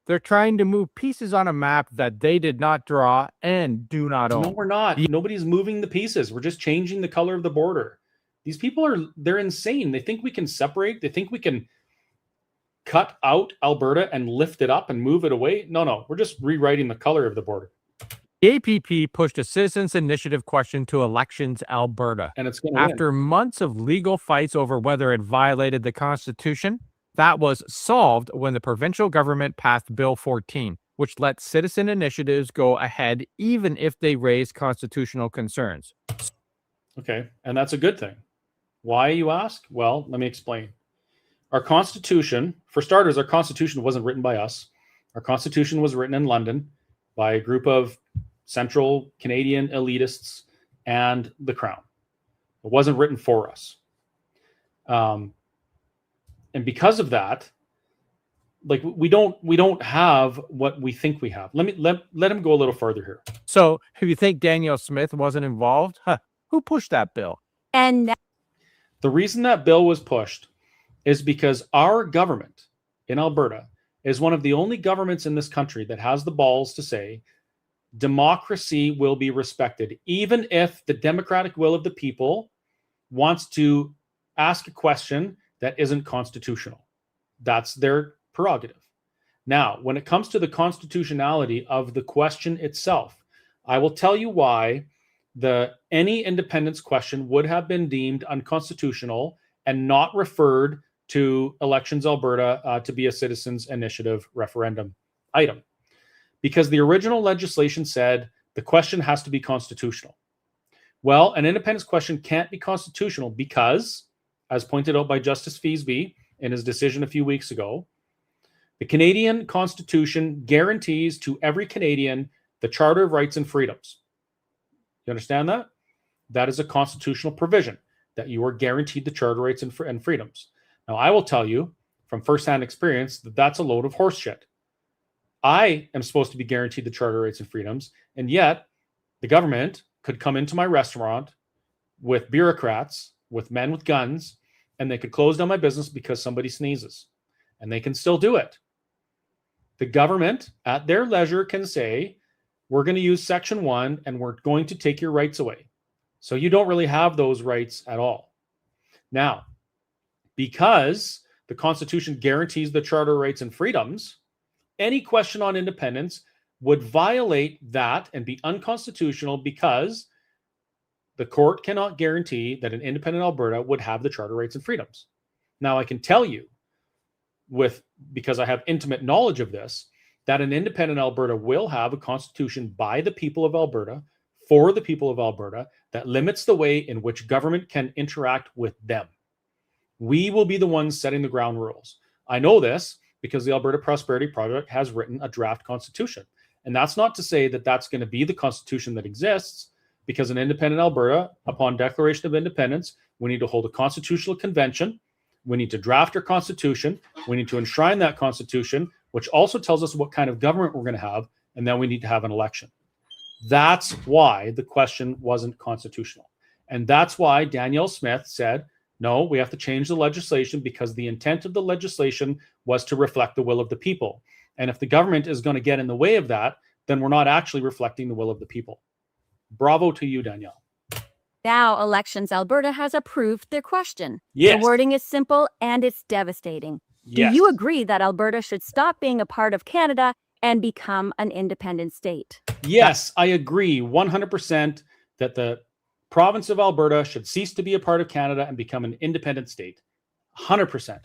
They're trying to move pieces on a map that they did not draw and do not own.
No, we're not. Nobody's moving the pieces. We're just changing the color of the border. These people they're insane. They think we can separate. They think we can cut out Alberta and lift it up and move it away. No, we're just rewriting the color of the border.
The APP pushed a citizens' initiative question to Elections Alberta.
And it's going to
After months of legal fights over whether it violated the Constitution, that was solved when the provincial government passed Bill 14, which lets citizen initiatives go ahead even if they raise constitutional concerns.
Okay, and that's a good thing. Why, you ask? Well, let me explain. Our Constitution, for starters, our Constitution wasn't written by us. Our Constitution was written in London by a group of central Canadian elitists and the Crown. It wasn't written for us. And because of that, like we don't have what we think we have. Let him go a little further here.
So if you think Danielle Smith wasn't involved, who pushed that bill?
And
The reason that bill was pushed is because our government in Alberta is one of the only governments in this country that has the balls to say democracy will be respected, even if the democratic will of the people wants to ask a question that isn't constitutional. That's their prerogative. Now, when it comes to the constitutionality of the question itself, I will tell you why any independence question would have been deemed unconstitutional and not referred to Elections Alberta to be a citizens' initiative referendum item. Because the original legislation said the question has to be constitutional. Well, an independence question can't be constitutional because, as pointed out by Justice Feasby in his decision a few weeks ago, the Canadian Constitution guarantees to every Canadian the Charter of Rights and Freedoms. You understand that? That is a constitutional provision, that you are guaranteed the Charter of Rights and Freedoms. Now, I will tell you from firsthand experience that that's a load of horse shit. I am supposed to be guaranteed the Charter of Rights and Freedoms, and yet the government could come into my restaurant with bureaucrats, with men with guns, and they could close down my business because somebody sneezes. And they can still do it. The government, at their leisure, can say, we're going to use Section 1 and we're going to take your rights away. So you don't really have those rights at all. Now, because the Constitution guarantees the Charter of Rights and Freedoms, any question on independence would violate that and be unconstitutional because the court cannot guarantee that an independent Alberta would have the Charter of Rights and Freedoms. Now, I can tell you, because I have intimate knowledge of this, that an independent Alberta will have a constitution by the people of Alberta, for the people of Alberta, that limits the way in which government can interact with them. We will be the ones setting the ground rules. I know this because the Alberta Prosperity Project has written a draft constitution. And that's not to say that that's going to be the constitution that exists, because an independent Alberta, upon declaration of independence, we need to hold a constitutional convention. We need to draft our constitution. We need to enshrine that constitution, which also tells us what kind of government we're going to have. And then we need to have an election. That's why the question wasn't constitutional. And that's why Danielle Smith said, no, we have to change the legislation because the intent of the legislation was to reflect the will of the people. And if the government is going to get in the way of that, then we're not actually reflecting the will of the people. Bravo to you, Danielle.
Now, Elections Alberta has approved their question.
Yes.
The wording is simple and it's devastating.
Yes.
Do you agree that Alberta should stop being a part of Canada and become an independent state?
Yes, I agree 100% that the province of Alberta should cease to be a part of Canada and become an independent state. 100%.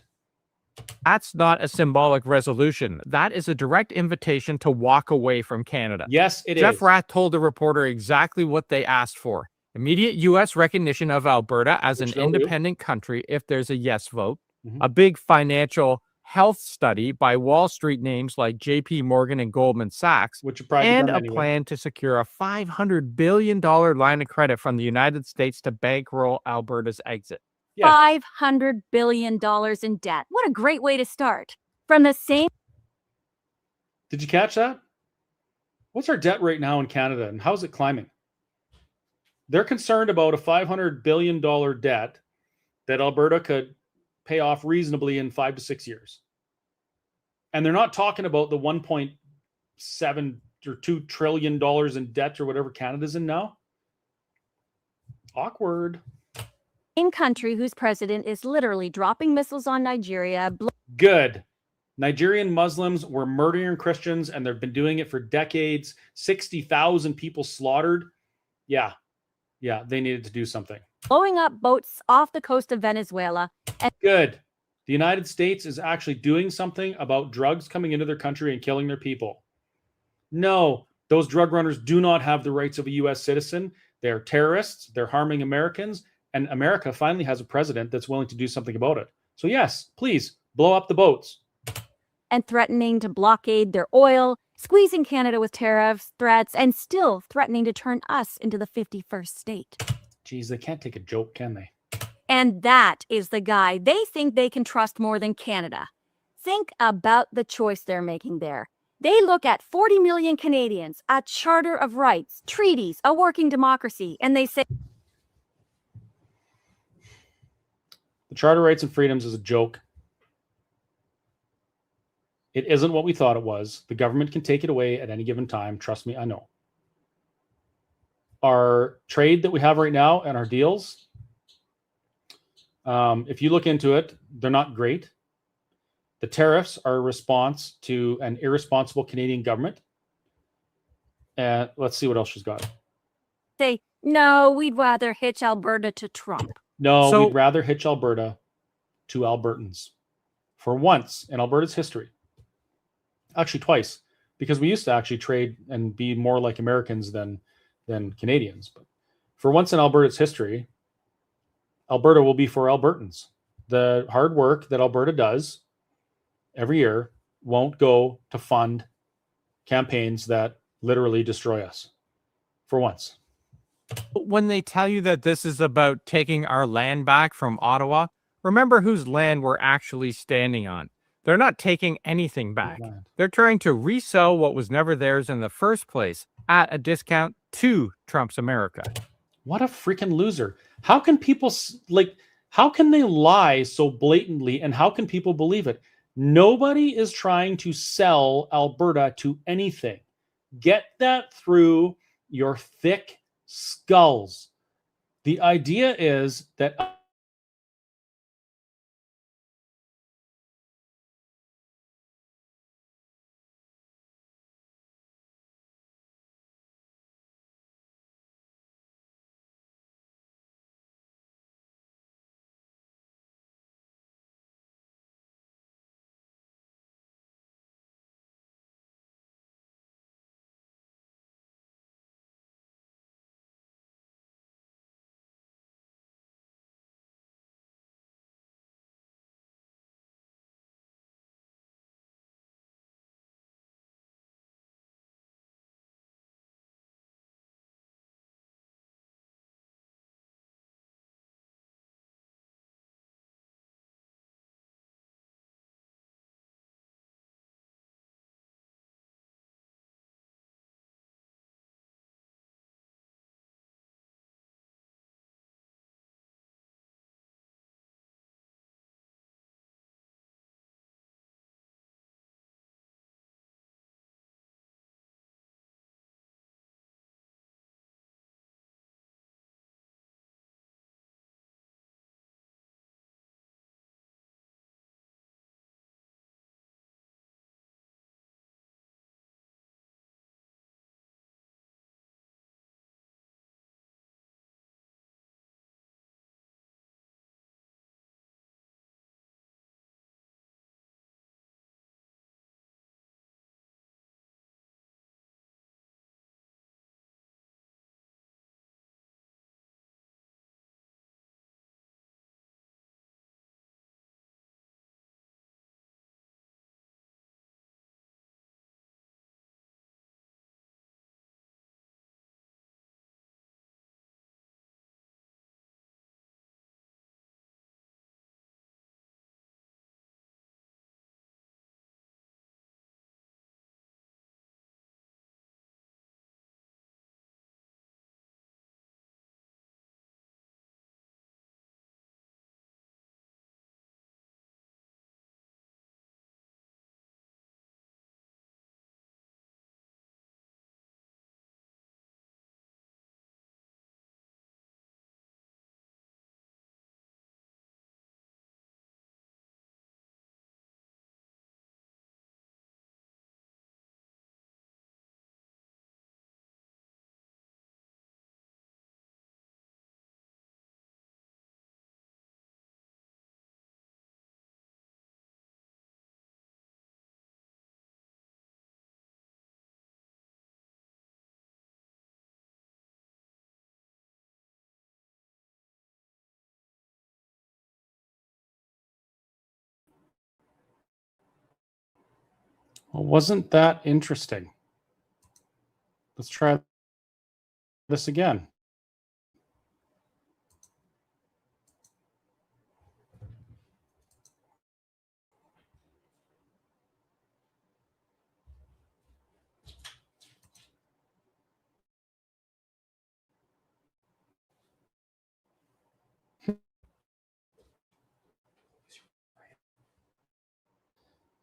That's not a symbolic resolution. That is a direct invitation to walk away from Canada.
Yes, it
Jeff
is.
Rath told the reporter exactly what they asked for. Immediate U.S. recognition of Alberta as an independent country if there's a yes vote.
Mhm.
A big financial health study by Wall Street names like J.P. Morgan and Goldman Sachs,
Which would probably be
and
done
a
anyway.
plan to secure a $500 billion line of credit from the United States to bankroll Alberta's exit.
Yeah.
$500 billion in debt. What a great way to start. From the same
Did you catch that? What's our debt rate now in Canada and how's it climbing? They're concerned about a $500 billion debt that Alberta could pay off reasonably in 5 to 6 years. And they're not talking about the 1.7 or $2 trillion in debt or whatever Canada's in now. Awkward.
country whose president is literally dropping missiles on Nigeria,
Good. Nigerian Muslims were murdering Christians and they've been doing it for decades. 60,000 people slaughtered. Yeah, they needed to do something.
blowing up boats off the coast of Venezuela.
Good. The United States is actually doing something about drugs coming into their country and killing their people. No, those drug runners do not have the rights of a U.S. citizen. They're terrorists. They're harming Americans. And America finally has a president that's willing to do something about it. So yes, please blow up the boats.
And threatening to blockade their oil, squeezing Canada with tariffs, threats, and still threatening to turn us into the 51st state.
Geez, they can't take a joke, can they?
And that is the guy they think they can trust more than Canada. Think about the choice they're making there. They look at 40 million Canadians, a charter of rights, treaties, a working democracy, and they say,
The Charter of Rights and Freedoms is a joke. It isn't what we thought it was. The government can take it away at any given time. Trust me, I know. Our trade that we have right now and our deals, if you look into it, they're not great. The tariffs are a response to an irresponsible Canadian government. And let's see what else she's got.
no, we'd rather hitch Alberta to Trump.
No,
So-
we'd rather hitch Alberta to Albertans. For once in Alberta's history. Actually, twice. because we used to actually trade and be more like Americans than Canadians. But for once in Alberta's history, Alberta will be for Albertans. The hard work that Alberta does every year won't go to fund campaigns that literally destroy us. For once.
When they tell you that this is about taking our land back from Ottawa, remember whose land we're actually standing on. They're not taking anything back. They're trying to resell what was never theirs in the first place at a discount to Trump's America.
What a freaking loser. How can people, how can they lie so blatantly, and how can people believe it? Nobody is trying to sell Alberta to anything. Get that through your thick skulls. The idea is that well, wasn't that interesting? Let's try this again.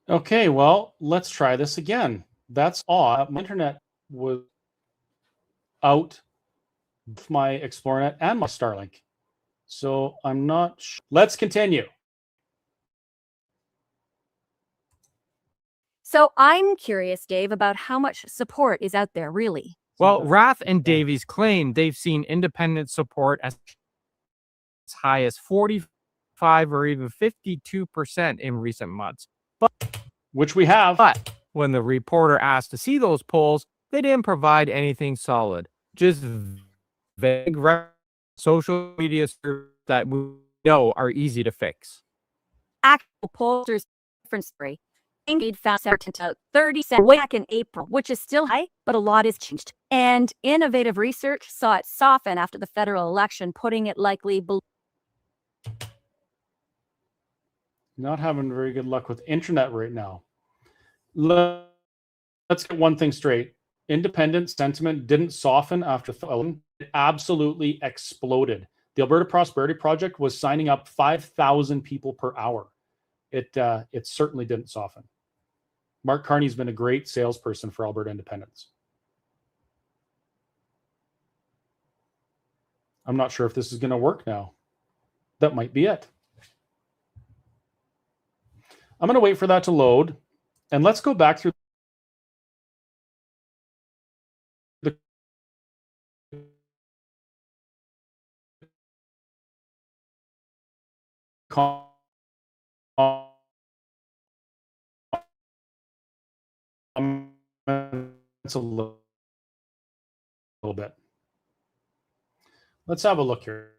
Okay, well, let's try this again. That's odd. My internet was out with my ExploreNet and my Starlink. So I'm not sure. Let's continue.
So I'm curious, Dave, about how much support is out there, really.
Well, Rath and Davies claim they've seen independent support as high as 45 or even 52% in recent months.
Which we have.
But When the reporter asked to see those polls, they didn't provide anything solid, just vague social media that we know are easy to fix.
Actual pollsters different story. Indeed found Separatists out 30% way back in April, which is still high, but a lot has changed. And innovative research saw it soften after the federal election, putting it likely below.
Not having very good luck with internet right now. Let's get one thing straight. Independent sentiment didn't soften after the election. It absolutely exploded. The Alberta Prosperity Project was signing up 5,000 people per hour. It certainly didn't soften. Mark Carney's been a great salesperson for Alberta Independence. I'm not sure if this is going to work now. That might be it. I'm going to wait for that to load. And let's go back through the comments a little bit. Let's have a look here.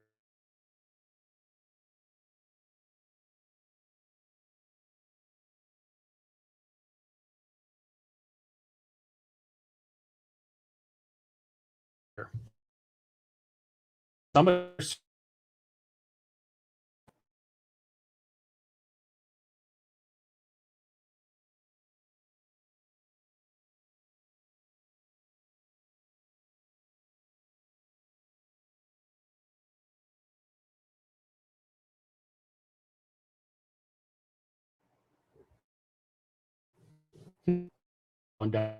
Some on down.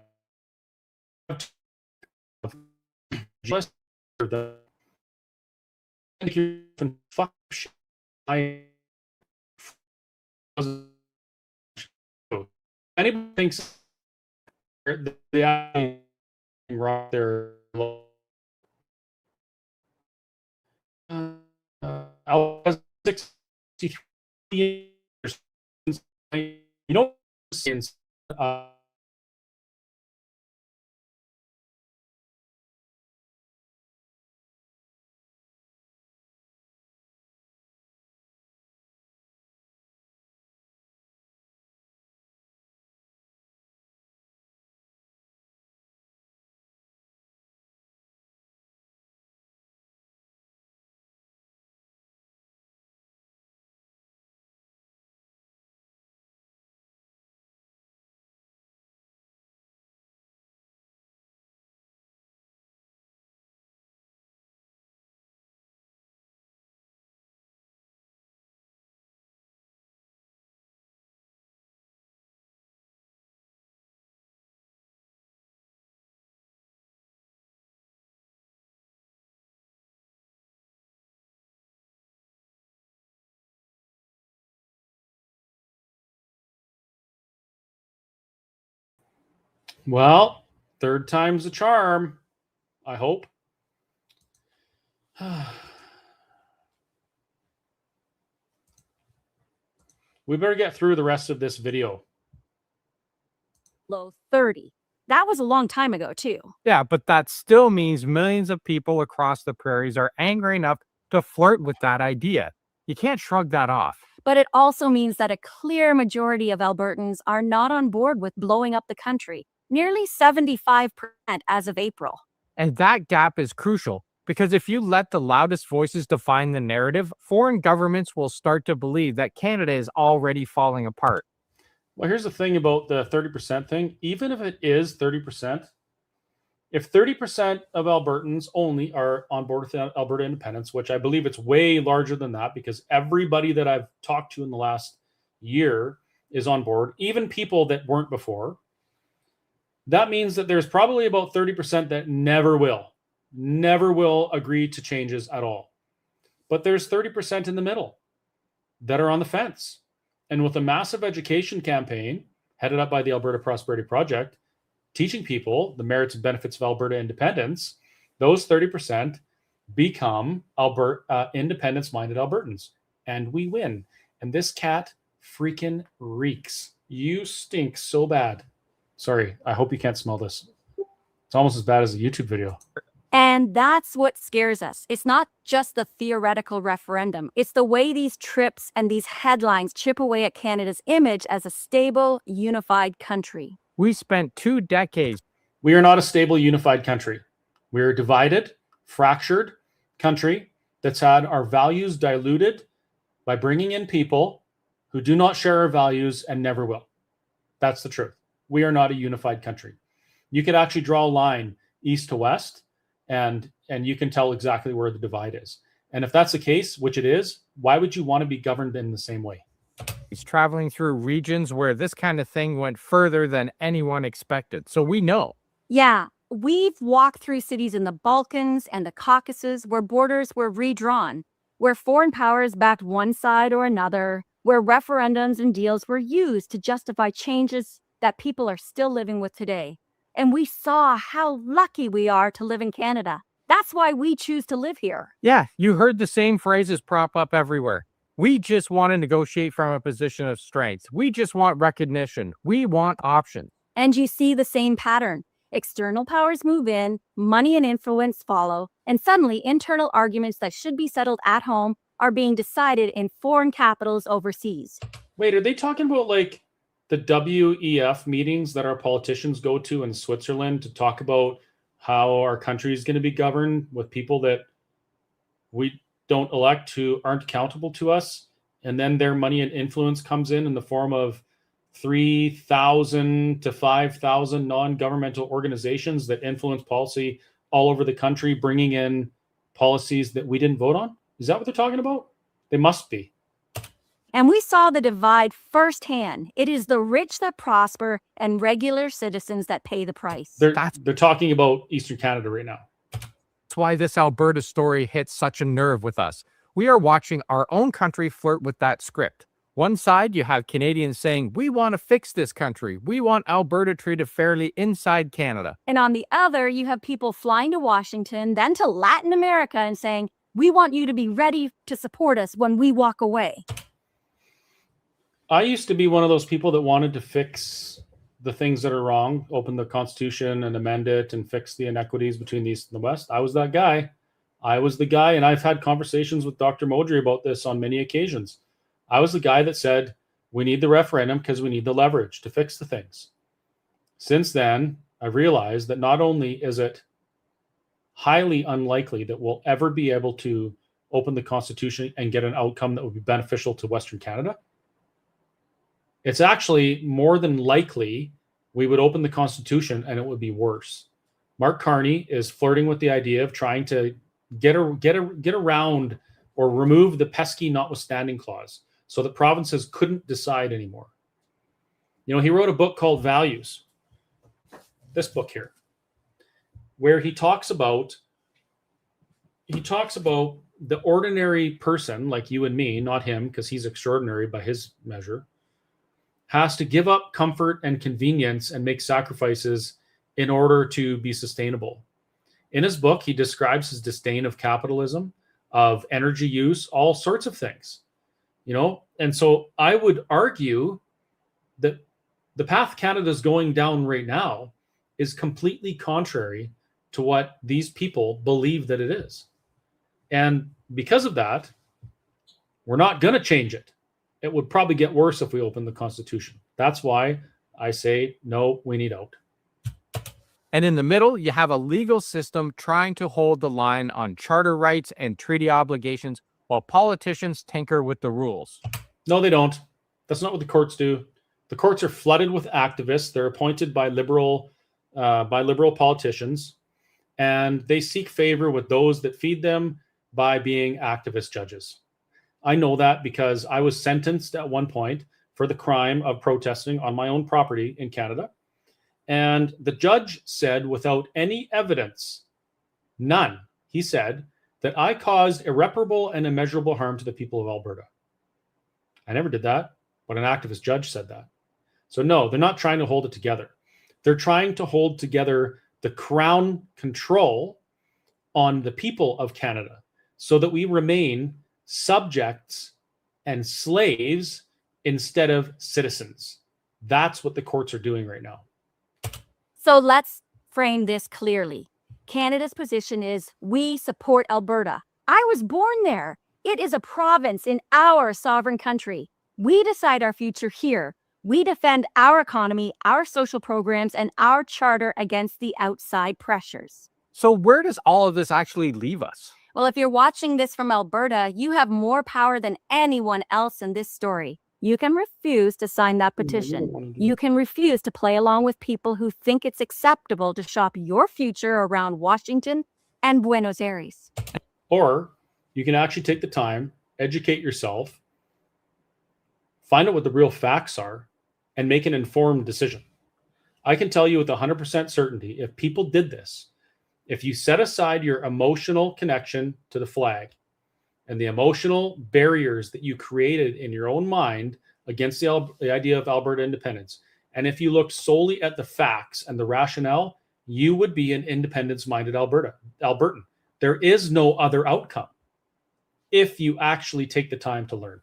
Just the fuck shit. Anybody thinks the rock there? I was 63 years. You know, since well, third time's a charm, I hope. We better get through the rest of this video.
Low 30. That was a long time ago, too.
Yeah, but that still means millions of people across the prairies are angry enough to flirt with that idea. You can't shrug that off.
But it also means that a clear majority of Albertans are not on board with blowing up the country. Nearly 75% as of April.
And that gap is crucial, because if you let the loudest voices define the narrative, foreign governments will start to believe that Canada is already falling apart.
Well, here's the thing about the 30% thing. Even if it is 30%, if 30% of Albertans only are on board with Alberta Independence, which I believe it's way larger than that, because everybody that I've talked to in the last year is on board, even people that weren't before, that means that there's probably about 30% that never will agree to changes at all. But there's 30% in the middle that are on the fence. And with a massive education campaign headed up by the Alberta Prosperity Project, teaching people the merits and benefits of Alberta independence, those 30% become independence-minded Albertans. And we win. And this cat freaking reeks. You stink so bad. Sorry, I hope you can't smell this. It's almost as bad as a YouTube video.
And that's what scares us. It's not just the theoretical referendum. It's the way these trips and these headlines chip away at Canada's image as a stable, unified country.
We spent 2 decades.
We are not a stable, unified country. We are a divided, fractured country that's had our values diluted by bringing in people who do not share our values and never will. That's the truth. We are not a unified country. You could actually draw a line east to west, and you can tell exactly where the divide is. And if that's the case, which it is, why would you want to be governed in the same way?
He's traveling through regions where this kind of thing went further than anyone expected. So we know.
Yeah, we've walked through cities in the Balkans and the Caucasus where borders were redrawn, where foreign powers backed one side or another, where referendums and deals were used to justify changes that people are still living with today. And we saw how lucky we are to live in Canada. That's why we choose to live here.
Yeah, you heard the same phrases prop up everywhere. We just want to negotiate from a position of strength. We just want recognition. We want options.
And you see the same pattern. External powers move in, money and influence follow, and suddenly internal arguments that should be settled at home are being decided in foreign capitals overseas.
Wait, are they talking about like the WEF meetings that our politicians go to in Switzerland to talk about how our country is going to be governed with people that we don't elect, who aren't accountable to us, and then their money and influence comes in the form of 3,000 to 5,000 non-governmental organizations that influence policy all over the country, bringing in policies that we didn't vote on? Is that what they're talking about? They must be.
And we saw the divide firsthand. It is the rich that prosper and regular citizens that pay the price.
They're talking about Eastern Canada right now.
That's why this Alberta story hits such a nerve with us. We are watching our own country flirt with that script. One side, you have Canadians saying, we want to fix this country. We want Alberta treated fairly inside Canada.
And on the other, you have people flying to Washington, then to Latin America and saying, we want you to be ready to support us when we walk away.
I used to be one of those people that wanted to fix the things that are wrong, open the Constitution and amend it and fix the inequities between the East and the West. I was that guy. I was the guy, and I've had conversations with Dr. Modry about this on many occasions. I was the guy that said, we need the referendum because we need the leverage to fix the things. Since then, I realized that not only is it highly unlikely that we'll ever be able to open the Constitution and get an outcome that would be beneficial to Western Canada, it's actually more than likely we would open the Constitution and it would be worse. Mark Carney is flirting with the idea of trying to get around or remove the pesky notwithstanding clause so that provinces couldn't decide anymore. You know, he wrote a book called Values, this book here, where he talks about the ordinary person like you and me, not him, because he's extraordinary by his measure, has to give up comfort and convenience and make sacrifices in order to be sustainable. In his book, he describes his disdain of capitalism, of energy use, all sorts of things, you know? And so I would argue that the path Canada is going down right now is completely contrary to what these people believe that it is. And because of that, we're not going to change it. It would probably get worse if we open the Constitution. That's why I say, no, we need out.
And in the middle, you have a legal system trying to hold the line on charter rights and treaty obligations while politicians tinker with the rules.
No, they don't. That's not what the courts do. The courts are flooded with activists. They're appointed by liberal politicians, and they seek favor with those that feed them by being activist judges. I know that because I was sentenced at one point for the crime of protesting on my own property in Canada. And the judge said, without any evidence, none, he said, that I caused irreparable and immeasurable harm to the people of Alberta. I never did that, but an activist judge said that. So no, they're not trying to hold it together. They're trying to hold together the crown control on the people of Canada so that we remain subjects and slaves instead of citizens. That's what the courts are doing right now.
So let's frame this clearly. Canada's position is we support Alberta. I was born there. It is a province in our sovereign country. We decide our future here. We defend our economy, our social programs, and our charter against the outside pressures.
So where does all of this actually leave us?
Well, if you're watching this from Alberta, you have more power than anyone else in this story. You can refuse to sign that petition. You can refuse to play along with people who think it's acceptable to shop your future around Washington and Buenos Aires.
Or you can actually take the time, educate yourself, find out what the real facts are, and make an informed decision. I can tell you with 100% certainty, if people did this, if you set aside your emotional connection to the flag and the emotional barriers that you created in your own mind against the idea of Alberta independence, and if you look solely at the facts and the rationale, you would be an independence-minded Albertan. There is no other outcome if you actually take the time to learn.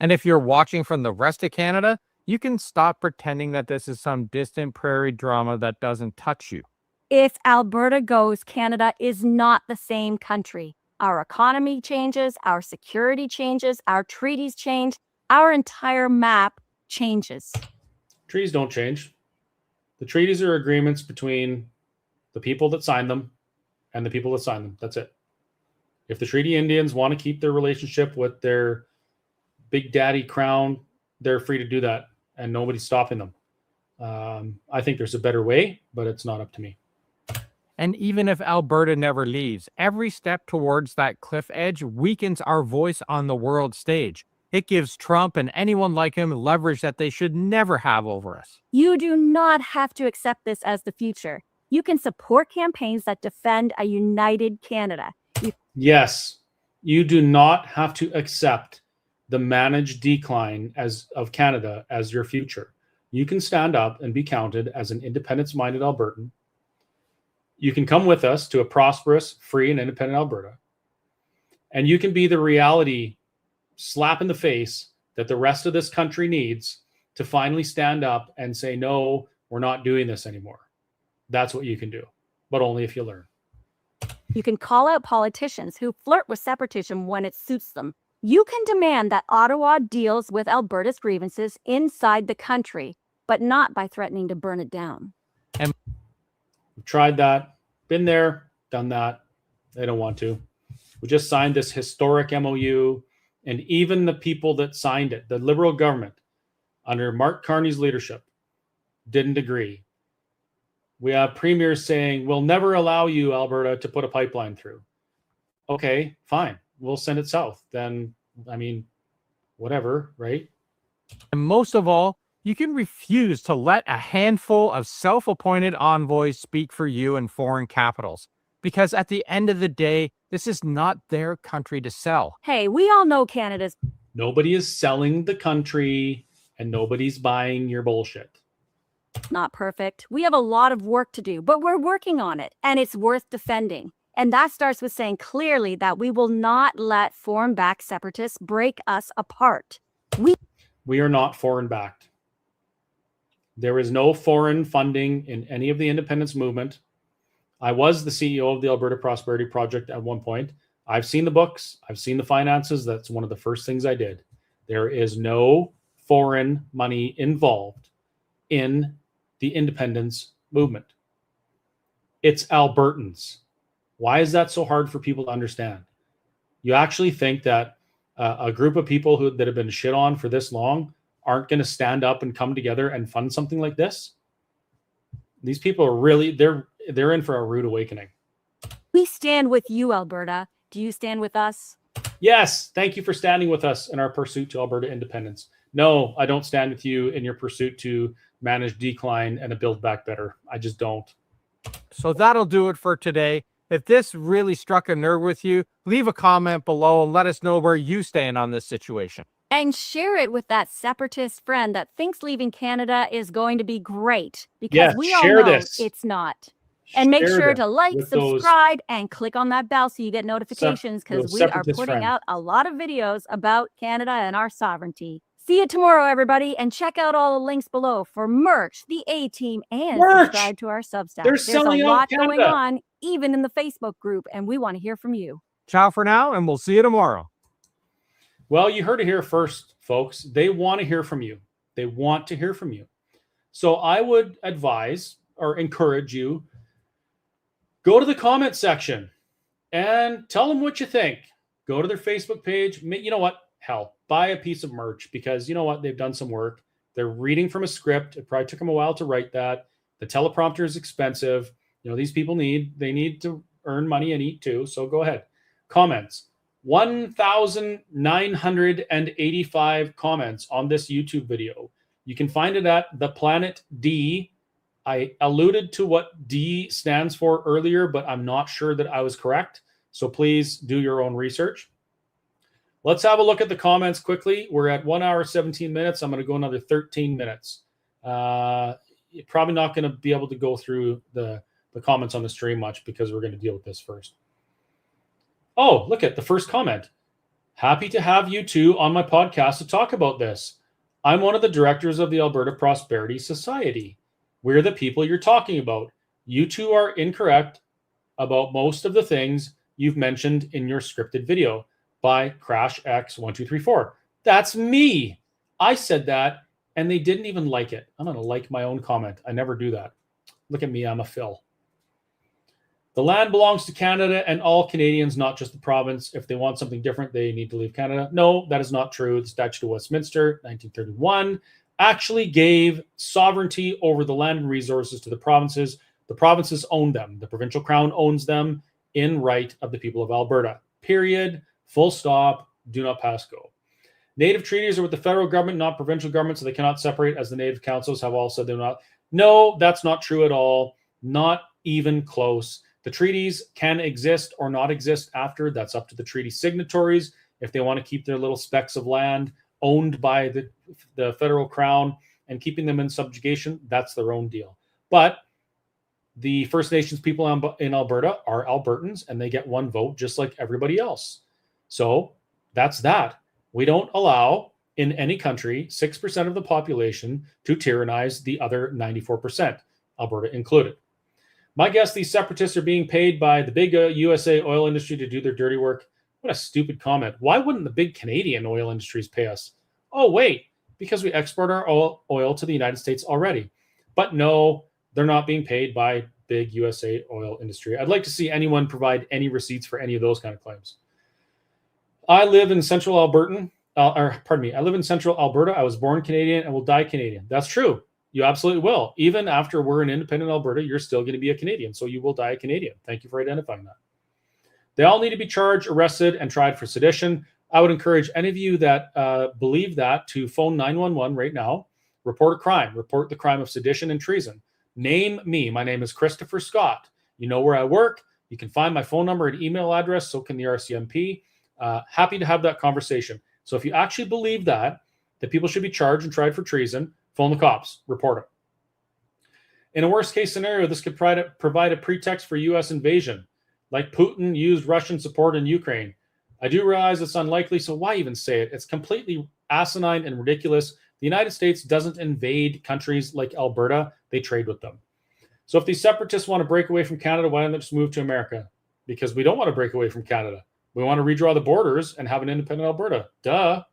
And if you're watching from the rest of Canada, you can stop pretending that this is some distant prairie drama that doesn't touch you.
If Alberta goes, Canada is not the same country. Our economy changes, our security changes, our treaties change, our entire map changes.
Treaties don't change. The treaties are agreements between the people that signed them and the people that signed them. That's it. If the Treaty Indians want to keep their relationship with their Big Daddy Crown, they're free to do that, and nobody's stopping them. I think there's a better way, but it's not up to me.
And even if Alberta never leaves, every step towards that cliff edge weakens our voice on the world stage. It gives Trump and anyone like him leverage that they should never have over us.
You do not have to accept this as the future. You can support campaigns that defend a united Canada.
Yes, you do not have to accept the managed decline of Canada as your future. You can stand up and be counted as an independence-minded Albertan. You can come with us to a prosperous, free, and independent Alberta. And you can be the reality slap in the face that the rest of this country needs to finally stand up and say, no, we're not doing this anymore. That's what you can do, but only if you learn.
You can call out politicians who flirt with separatism when it suits them. You can demand that Ottawa deals with Alberta's grievances inside the country, but not by threatening to burn it down.
And we've tried that, been there, done that. They don't want to. We just signed this historic MOU, and even the people that signed it, the Liberal government, under Mark Carney's leadership, didn't agree. We have premiers saying, we'll never allow you, Alberta, to put a pipeline through. Okay, fine. We'll send it south. Then, I mean, whatever, right?
And most of all, you can refuse to let a handful of self-appointed envoys speak for you in foreign capitals. Because at the end of the day, this is not their country to sell.
Hey, we all know Canada's...
Nobody is selling the country and nobody's buying your bullshit.
Not perfect. We have a lot of work to do, but we're working on it, and it's worth defending. And that starts with saying clearly that we will not let foreign-backed separatists break us apart.
We are not foreign-backed. There is no foreign funding in any of the independence movement. I was the CEO of the Alberta Prosperity Project at one point. I've seen the books. I've seen the finances. That's one of the first things I did. There is no foreign money involved in the independence movement. It's Albertans. Why is that so hard for people to understand? You actually think that a group of people that have been shit on for this long aren't going to stand up and come together and fund something like this? These people are really, they're in for a rude awakening.
We stand with you, Alberta. Do you stand with us?
Yes. Thank you for standing with us in our pursuit to Alberta independence. No, I don't stand with you in your pursuit to manage decline and a build back better. I just don't.
So that'll do it for today. If this really struck a nerve with you, leave a comment below and let us know where you stand on this situation.
And share it with that separatist friend that thinks leaving Canada is going to be great, because we all know it's not. And make sure to like, subscribe, and click on that bell so you get notifications, because we are putting out a lot of videos about Canada and our sovereignty. See you tomorrow, everybody, and check out all the links below for merch, the A-Team, and
Merch!
subscribe to our Substack.
They're
There's
selling
a
out
lot going
Canada.
on, even in the Facebook group, and we want to hear from you.
Ciao for now, and we'll see you tomorrow.
Well, you heard it here first, folks. They want to hear from you. They want to hear from you. So I would advise or encourage you, go to the comment section and tell them what you think. Go to their Facebook page. You know what? Hell, buy a piece of merch, because you know what? They've done some work. They're reading from a script. It probably took them a while to write that. The teleprompter is expensive. You know, these people need to earn money and eat too. So go ahead. Comments. 1,985 comments on this YouTube video. You can find it at The Planet D. I alluded to what D stands for earlier, but I'm not sure that I was correct. So please do your own research. Let's have a look at the comments quickly. We're at 1 hour, 17 minutes. I'm going to go another 13 minutes. You're probably not going to be able to go through the comments on the stream much, because we're going to deal with this first. Oh, look at the first comment. Happy to have you two on my podcast to talk about this. I'm one of the directors of the Alberta Prosperity Society. We're the people you're talking about. You two are incorrect about most of the things you've mentioned in your scripted video by Crash X1234. That's me. I said that, and they didn't even like it. I'm going to like my own comment. I never do that. Look at me. I'm a Phil. The land belongs to Canada and all Canadians, not just the province. If they want something different, they need to leave Canada. No, that is not true. The Statute of Westminster, 1931, actually gave sovereignty over the land and resources to the provinces. The provinces own them. The provincial crown owns them in right of the people of Alberta. Period. Full stop. Do not pass go. Native treaties are with the federal government, not provincial government, so they cannot separate, as the native councils have all said they're not. No, that's not true at all. Not even close. The treaties can exist or not exist after. That's up to the treaty signatories. If they want to keep their little specks of land owned by the federal crown and keeping them in subjugation, that's their own deal. But the First Nations people in Alberta are Albertans, and they get one vote just like everybody else. So that's that. We don't allow in any country 6% of the population to tyrannize the other 94%, Alberta included. My guess, these separatists are being paid by the big USA oil industry to do their dirty work. What a stupid comment. Why wouldn't the big Canadian oil industries pay us? Oh, wait, because we export our oil to the United States already. But no, they're not being paid by big USA oil industry. I'd like to see anyone provide any receipts for any of those kind of claims. I live in central Alberta. I live in central Alberta. I was born Canadian and will die Canadian. That's true. You absolutely will. Even after we're an independent Alberta, you're still going to be a Canadian. So you will die a Canadian. Thank you for identifying that. They all need to be charged, arrested, and tried for sedition. I would encourage any of you that believe that to phone 911 right now. Report a crime. Report the crime of sedition and treason. Name me. My name is Christopher Scott. You know where I work. You can find my phone number and email address. So can the RCMP. Happy to have that conversation. So if you actually believe that people should be charged and tried for treason, phone the cops, report them. In a worst case scenario, this could provide a pretext for U.S. invasion, like Putin used Russian support in Ukraine. I do realize it's unlikely, so why even say it? It's completely asinine and ridiculous. The United States doesn't invade countries like Alberta. They trade with them. So if these separatists want to break away from Canada, why don't they just move to America? Because we don't want to break away from Canada. We want to redraw the borders and have an independent Alberta. Duh.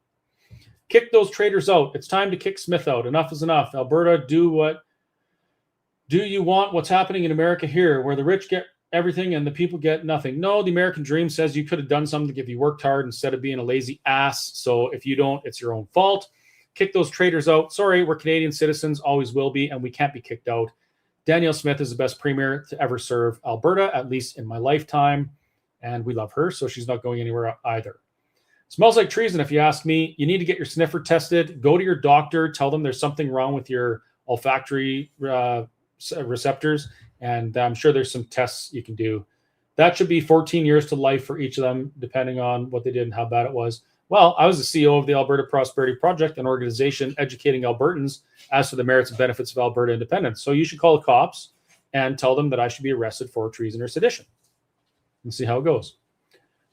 Kick those traitors out. It's time to kick Smith out. Enough is enough. Alberta, do you want what's happening in America here, where the rich get everything and the people get nothing? No, the American dream says you could have done something if you worked hard instead of being a lazy ass. So if you don't, it's your own fault. Kick those traitors out. Sorry, we're Canadian citizens, always will be, and we can't be kicked out. Danielle Smith is the best premier to ever serve Alberta, at least in my lifetime, and we love her, so she's not going anywhere either. Smells like treason, if you ask me. You need to get your sniffer tested. Go to your doctor. Tell them there's something wrong with your olfactory receptors, and I'm sure there's some tests you can do. That should be 14 years to life for each of them, depending on what they did and how bad it was. Well, I was the CEO of the Alberta Prosperity Project, an organization educating Albertans as to the merits and benefits of Alberta independence. So you should call the cops and tell them that I should be arrested for treason or sedition and see how it goes.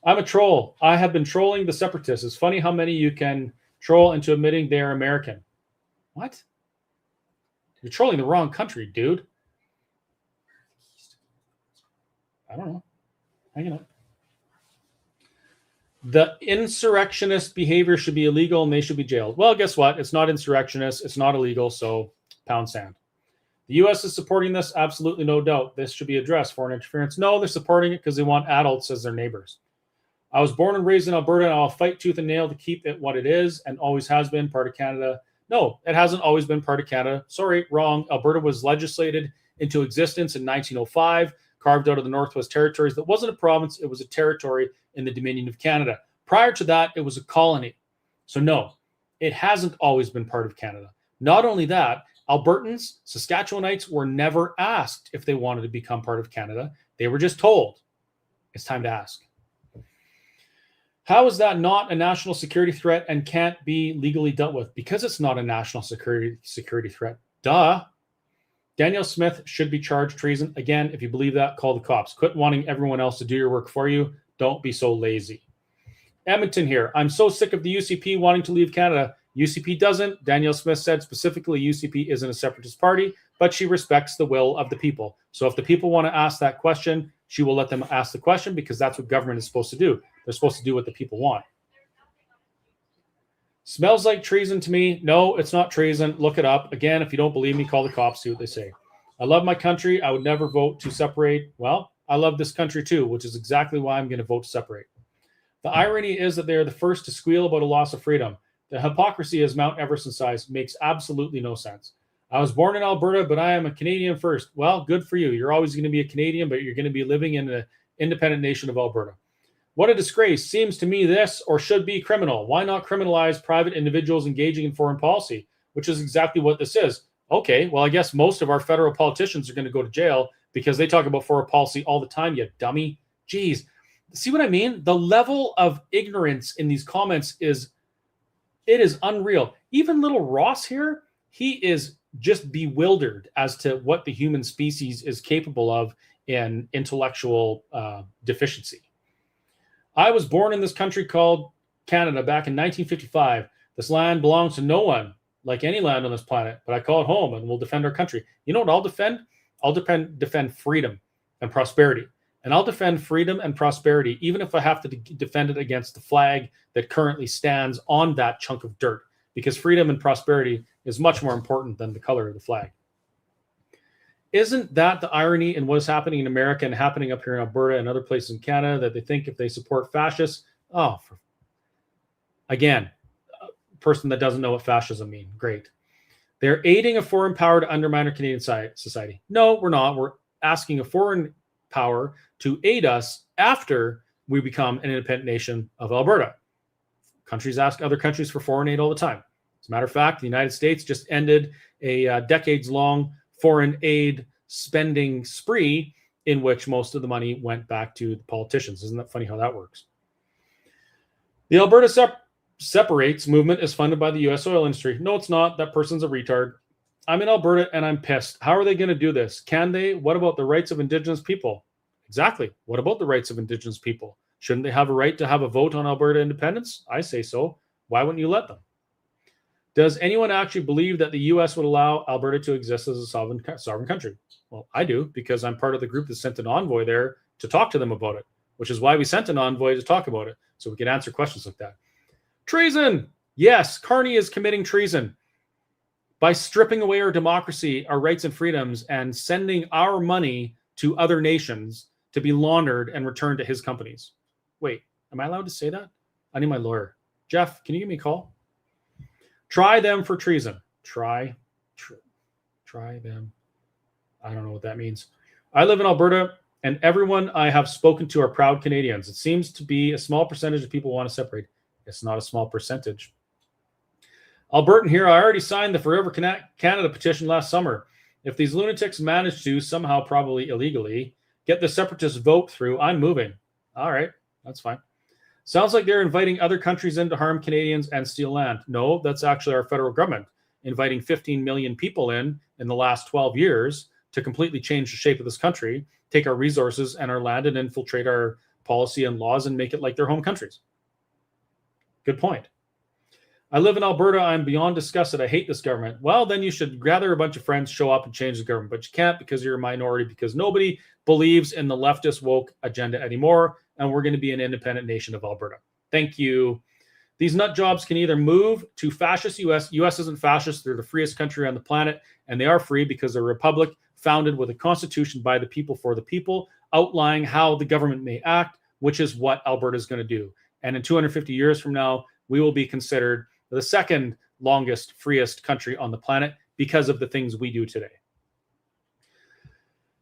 I'm a troll. I have been trolling the separatists. It's funny how many you can troll into admitting they are American. What? You're trolling the wrong country, dude. I don't know. Hang on. The insurrectionist behavior should be illegal and they should be jailed. Well, guess what? It's not insurrectionist. It's not illegal. So pound sand. The U.S. is supporting this. Absolutely no doubt. This should be addressed. Foreign interference. No, they're supporting it because they want adults as their neighbors. I was born and raised in Alberta, and I'll fight tooth and nail to keep it what it is and always has been part of Canada. No, it hasn't always been part of Canada. Sorry, wrong. Alberta was legislated into existence in 1905, carved out of the Northwest Territories. That wasn't a province. It was a territory in the Dominion of Canada. Prior to that, it was a colony. So no, it hasn't always been part of Canada. Not only that, Albertans, Saskatchewanites were never asked if they wanted to become part of Canada. They were just told, it's time to ask. How is that not a national security threat and can't be legally dealt with? Because it's not a national security threat. Duh. Danielle Smith should be charged treason. Again, if you believe that, call the cops. Quit wanting everyone else to do your work for you. Don't be so lazy. Edmonton here. I'm so sick of the UCP wanting to leave Canada. UCP doesn't. Danielle Smith said specifically UCP isn't a separatist party, but she respects the will of the people. So if the people want to ask that question, she will let them ask the question because that's what government is supposed to do. They're supposed to do what the people want. Smells like treason to me. No, it's not treason. Look it up. Again, if you don't believe me, call the cops, see what they say. I love my country. I would never vote to separate. Well, I love this country too, which is exactly why I'm going to vote to separate. The irony is that they're the first to squeal about a loss of freedom. The hypocrisy is Mount Everest in size. Makes absolutely no sense. I was born in Alberta, but I am a Canadian first. Well, good for you. You're always going to be a Canadian, but you're going to be living in an independent nation of Alberta. What a disgrace. Seems to me this or should be criminal. Why not criminalize private individuals engaging in foreign policy, which is exactly what this is. Okay, well, I guess most of our federal politicians are going to go to jail because they talk about foreign policy all the time, you dummy. Jeez. See what I mean? The level of ignorance in these comments is unreal. Even little Ross here, he is just bewildered as to what the human species is capable of in intellectual deficiency. I was born in this country called Canada back in 1955. This land belongs to no one, like any land on this planet, but I call it home and we'll defend our country. You know what I'll defend? I'll defend freedom and prosperity. And I'll defend freedom and prosperity, even if I have to defend it against the flag that currently stands on that chunk of dirt, because freedom and prosperity is much more important than the color of the flag. Isn't that the irony in what is happening in America and happening up here in Alberta and other places in Canada, that they think if they support fascists, again, a person that doesn't know what fascism means, great. They're aiding a foreign power to undermine our Canadian society. No, we're not. We're asking a foreign power to aid us after we become an independent nation of Alberta. Countries ask other countries for foreign aid all the time. As a matter of fact, the United States just ended a decades-long foreign aid spending spree in which most of the money went back to the politicians. Isn't that funny how that works? The Alberta Separates movement is funded by the U.S. oil industry. No, it's not. That person's a retard. I'm in Alberta and I'm pissed. How are they going to do this? Can they? What about the rights of Indigenous people? Exactly. What about the rights of Indigenous people? Shouldn't they have a right to have a vote on Alberta independence? I say so. Why wouldn't you let them? Does anyone actually believe that the U.S. would allow Alberta to exist as a sovereign country? Well, I do, because I'm part of the group that sent an envoy there to talk to them about it, which is why we sent an envoy to talk about it, so we could answer questions like that. Treason! Yes, Carney is committing treason by stripping away our democracy, our rights and freedoms, and sending our money to other nations to be laundered and returned to his companies. Wait, am I allowed to say that? I need my lawyer. Jeff, can you give me a call? Try them for treason. Try them. I don't know what that means. I live in Alberta, and everyone I have spoken to are proud Canadians. It seems to be a small percentage of people want to separate. It's not a small percentage. Albertan here, I already signed the Forever Canada petition last summer. If these lunatics manage to, somehow probably illegally, get the separatist vote through, I'm moving. All right, that's fine. Sounds like they're inviting other countries in to harm Canadians and steal land. No, that's actually our federal government inviting 15 million people in the last 12 years to completely change the shape of this country, take our resources and our land and infiltrate our policy and laws and make it like their home countries. Good point. I live in Alberta. I'm beyond disgusted. I hate this government. Well, then you should gather a bunch of friends, show up and change the government. But you can't because you're a minority, because nobody believes in the leftist woke agenda anymore. And we're going to be an independent nation of Alberta. Thank you. These nut jobs can either move to fascist US. US isn't fascist. They're the freest country on the planet. And they are free because they're a republic founded with a constitution by the people for the people, outlining how the government may act, which is what Alberta is going to do. And in 250 years from now, we will be considered the second longest, freest country on the planet because of the things we do today.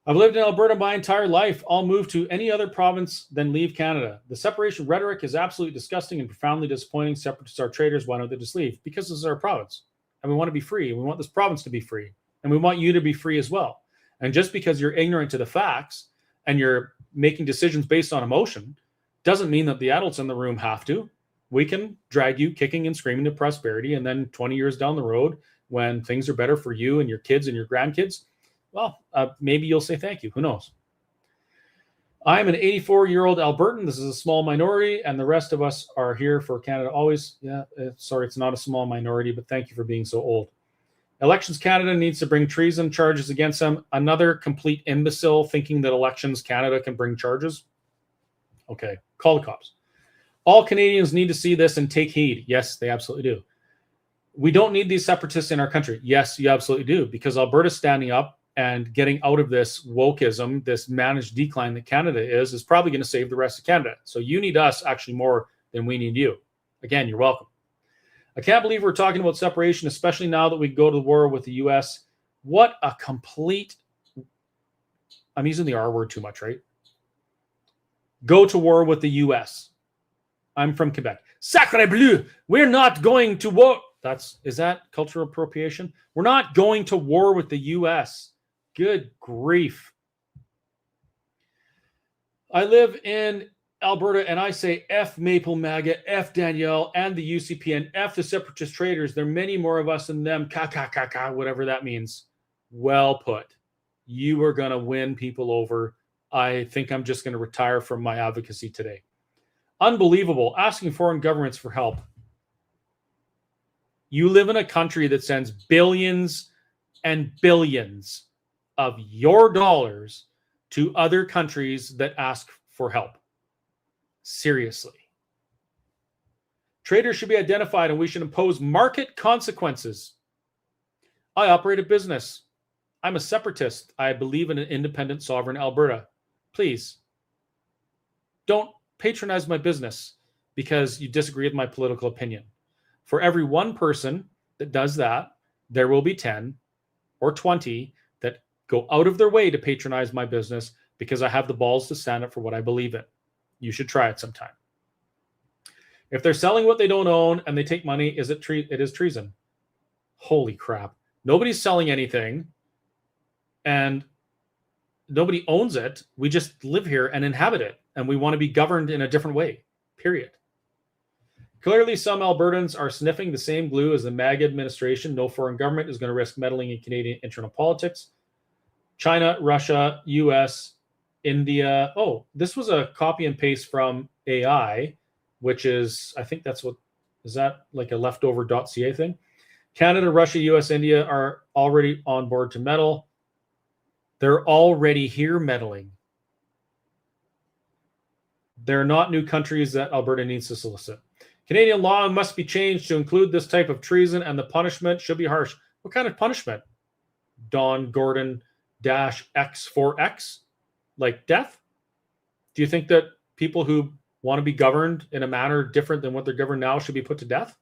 I've lived in Alberta my entire life. I'll move to any other province than leave Canada. The separation rhetoric is absolutely disgusting and profoundly disappointing. Separatists are traitors. Why don't they just leave? Because this is our province. And we want to be free. We want this province to be free. And we want you to be free as well. And just because you're ignorant to the facts and you're making decisions based on emotion doesn't mean that the adults in the room have to. We can drag you kicking and screaming to prosperity. And then 20 years down the road, when things are better for you and your kids and your grandkids, well, maybe you'll say thank you. Who knows? I'm an 84-year-old Albertan. This is a small minority, and the rest of us are here for Canada always. Yeah, sorry, it's not a small minority, but thank you for being so old. Elections Canada needs to bring treason charges against them. Another complete imbecile thinking that Elections Canada can bring charges. Okay, call the cops. All Canadians need to see this and take heed. Yes, they absolutely do. We don't need these separatists in our country. Yes, you absolutely do, because Alberta's standing up and getting out of this wokeism, this managed decline that Canada is probably going to save the rest of Canada. So you need us actually more than we need you. Again, you're welcome. I can't believe we're talking about separation, especially now that we go to war with the U.S. What a complete... I'm using the R word too much, right? Go to war with the U.S. I'm from Quebec. Sacre bleu! We're not going to war. Is that cultural appropriation? We're not going to war with the U.S. Good grief. I live in Alberta, and I say F Maple MAGA, F Danielle, and the UCP, and F the separatist traitors. There are many more of us than them. Whatever that means. Well put. You are going to win people over. I think I'm just going to retire from my advocacy today. Unbelievable. Asking foreign governments for help. You live in a country that sends billions and billions of your dollars to other countries that ask for help. Seriously. Traitors should be identified and we should impose market consequences. I operate a business. I'm a separatist. I believe in an independent, sovereign Alberta. Please, don't patronize my business because you disagree with my political opinion. For every one person that does that, there will be 10 or 20 that go out of their way to patronize my business because I have the balls to stand up for what I believe in. You should try it sometime. If they're selling what they don't own and they take money, it is treason. Holy crap. Nobody's selling anything and nobody owns it. We just live here and inhabit it, and we want to be governed in a different way, period. Clearly, some Albertans are sniffing the same glue as the MAGA administration. No foreign government is going to risk meddling in Canadian internal politics. China, Russia, US, India. Oh, this was a copy and paste from AI, which is, I think that's what, is that like a leftover .ca thing? Canada, Russia, US, India are already on board to meddle. They're already here meddling. They're not new countries that Alberta needs to solicit. Canadian law must be changed to include this type of treason, and the punishment should be harsh. What kind of punishment? Don Gordon -X4X? Like death? Do you think that people who want to be governed in a manner different than what they're governed now should be put to death?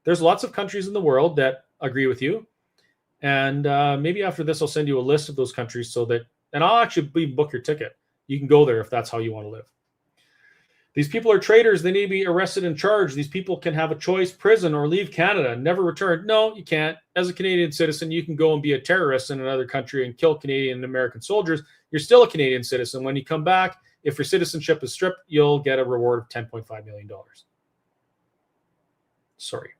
There's lots of countries in the world that agree with you. And maybe after this, I'll send you a list of those countries so that, and I'll actually book your ticket. You can go there if that's how you want to live. These people are traitors. They need to be arrested and charged. These people can have a choice, prison or leave Canada, never return. No, you can't. As a Canadian citizen, you can go and be a terrorist in another country and kill Canadian and American soldiers. You're still a Canadian citizen. When you come back, if your citizenship is stripped, you'll get a reward of $10.5 million. Sorry.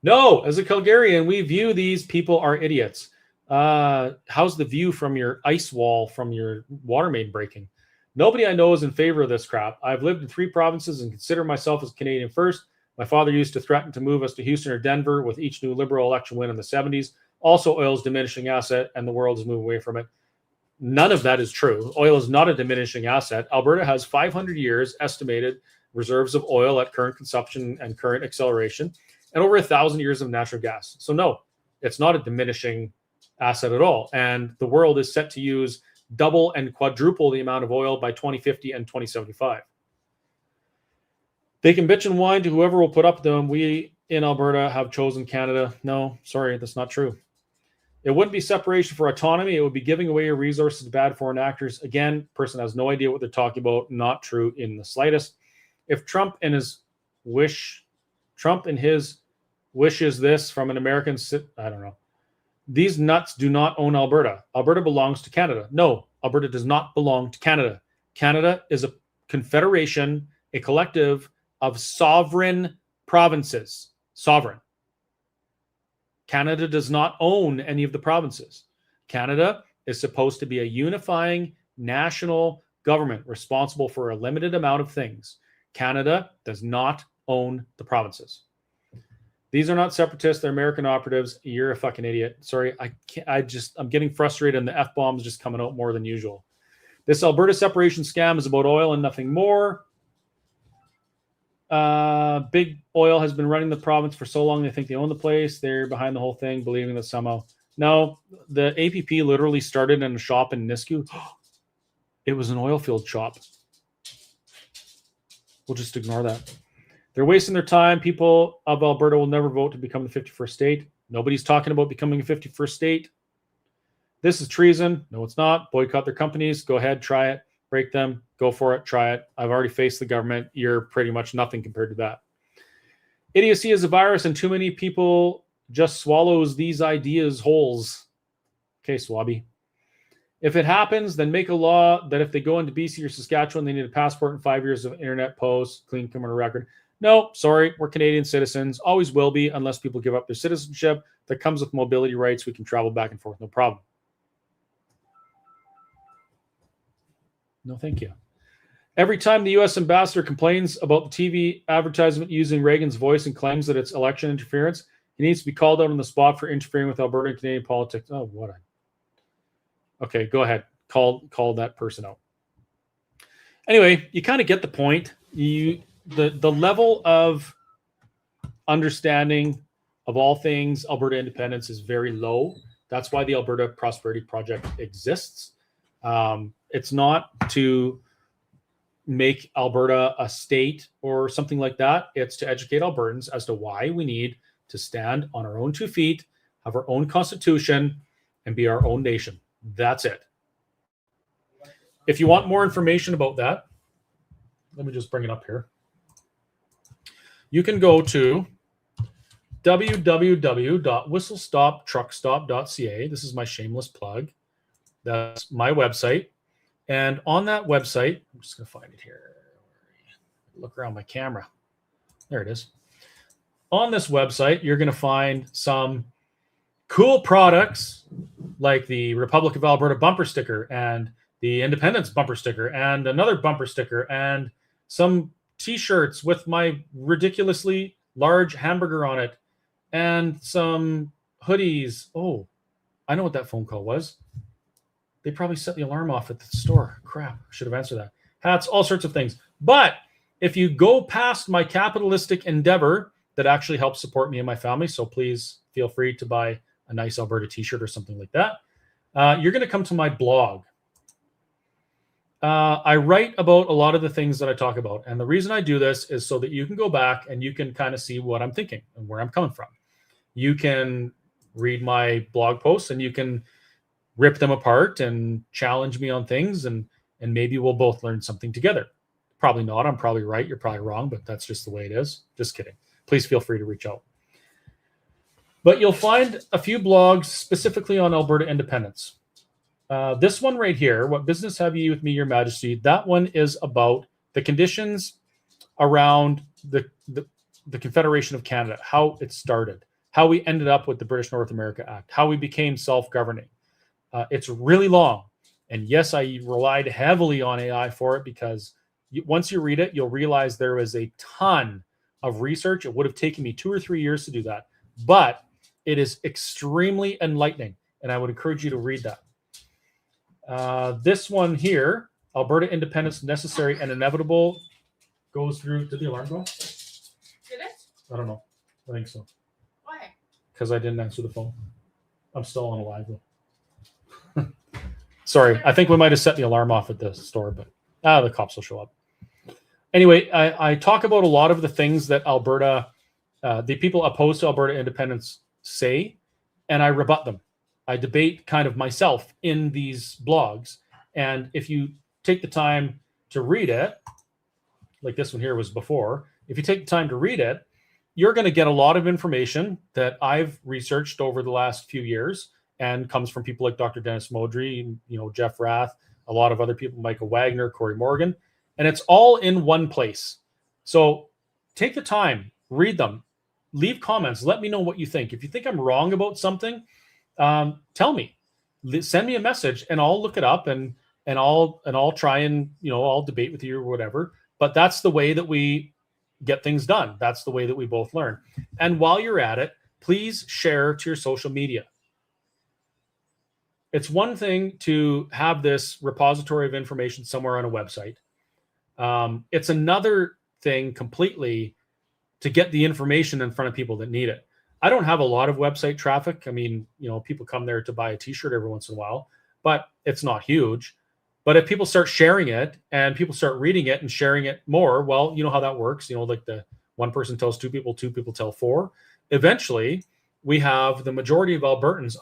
No, as a Calgarian, we view these people are idiots. How's the view from your ice wall from your water main breaking? Nobody I know is in favor of this crap. I've lived in 3 provinces and consider myself as Canadian first. My father used to threaten to move us to Houston or Denver with each new Liberal election win in the 70s. Also, oil is a diminishing asset and the world is moving away from it. None of that is true. Oil is not a diminishing asset. Alberta has 500 years estimated reserves of oil at current consumption and current acceleration, and over 1,000 years of natural gas. So no, it's not a diminishing asset at all. And the world is set to use double and quadruple the amount of oil by 2050 and 2075. They can bitch and whine to whoever will put up with them. We in Alberta have chosen Canada. No, sorry, that's not true. It wouldn't be separation for autonomy. It would be giving away your resources to bad foreign actors. Again, person has no idea what they're talking about. Not true in the slightest. If Trump and his wishes this from an American, I don't know. These nuts do not own Alberta. Alberta belongs to Canada. No, Alberta does not belong to Canada. Canada is a confederation, a collective of sovereign provinces. Sovereign. Canada does not own any of the provinces. Canada is supposed to be a unifying national government responsible for a limited amount of things. Canada does not own the provinces. These are not separatists. They're American operatives. You're a fucking idiot. Sorry, I'm getting frustrated and the F-bomb's just coming out more than usual. This Alberta separation scam is about oil and nothing more. Big Oil has been running the province for so long they think they own the place. They're behind the whole thing, believing that somehow. No, the APP literally started in a shop in Nisku. It was an oil field shop. We'll just ignore that. They're wasting their time. People of Alberta will never vote to become the 51st state. Nobody's talking about becoming a 51st state. This is treason. No, it's not. Boycott their companies. Go ahead, try it. Break them. Go for it. Try it. I've already faced the government. You're pretty much nothing compared to that. Idiocy is a virus, and too many people just swallows these ideas wholes. Okay, Swabby. If it happens, then make a law that if they go into BC or Saskatchewan, they need a passport and 5 years of internet posts, clean criminal record. No, sorry, we're Canadian citizens. Always will be, unless people give up their citizenship. That comes with mobility rights. We can travel back and forth, no problem. No, thank you. Every time the U.S. ambassador complains about the TV advertisement using Reagan's voice and claims that it's election interference, he needs to be called out on the spot for interfering with Alberta and Canadian politics. Oh, what a... Okay, go ahead. Call that person out. Anyway, you kind of get the point. The level of understanding of all things Alberta independence is very low. That's why the Alberta Prosperity Project exists. It's not to make Alberta a state or something like that. It's to educate Albertans as to why we need to stand on our own 2 feet, have our own constitution, and be our own nation. That's it. If you want more information about that, let me just bring it up here. You can go to www.whistlestoptruckstop.ca. This is my shameless plug. That's my website. And on that website, I'm just going to find it here. Look around my camera. There it is. On this website, you're going to find some cool products like the Republic of Alberta bumper sticker and the Independence bumper sticker and another bumper sticker and some t-shirts with my ridiculously large hamburger on it and some hoodies. Oh, I know what that phone call was. They probably set the alarm off at the store. Crap, I should have answered that. Hats, all sorts of things. But if you go past my capitalistic endeavor, that actually helps support me and my family, so please feel free to buy a nice Alberta t-shirt or something like that. You're going to come to my blog. I write about a lot of the things that I talk about. And the reason I do this is so that you can go back and you can kind of see what I'm thinking and where I'm coming from. You can read my blog posts and you can rip them apart and challenge me on things, and maybe we'll both learn something together. Probably not. I'm probably right. You're probably wrong, but that's just the way it is. Just kidding. Please feel free to reach out. But you'll find a few blogs specifically on Alberta independence. This one right here, What Business Have You with Me, Your Majesty? That one is about the conditions around the Confederation of Canada, how it started, how we ended up with the British North America Act, how we became self-governing. It's really long. And yes, I relied heavily on AI for it because once you read it, you'll realize there is a ton of research. It would have taken me 2 or 3 years to do that, but it is extremely enlightening, and I would encourage you to read that. This one here, Alberta Independence, Necessary and Inevitable, goes through. Did the alarm go?
Did it?
I don't know. I think so.
Why?
Because I didn't answer the phone. I'm still on a live though. Sorry, I think we might have set the alarm off at the store, but the cops will show up. Anyway, I talk about a lot of the things that Alberta, the people opposed to Alberta independence say, and I rebut them. I debate kind of myself in these blogs. And if you take the time to read it, like this one here was before, if you take the time to read it, you're going to get a lot of information that I've researched over the last few years and comes from people like Dr. Dennis Modry, Jeff Rath, a lot of other people, Michael Wagner, Corey Morgan, and it's all in one place. So take the time, read them, leave comments, let me know what you think. If you think I'm wrong about something, tell me, send me a message, and I'll look it up and I'll try and I'll debate with you or whatever. But that's the way that we get things done. That's the way that we both learn. And while you're at it, please share to your social media. It's one thing to have this repository of information somewhere on a website. It's another thing completely to get the information in front of people that need it. I don't have a lot of website traffic. I mean, people come there to buy a t-shirt every once in a while, but it's not huge. But if people start sharing it and people start reading it and sharing it more, well, you know how that works. Like the one person tells two people tell four. Eventually, we have the majority of Albertans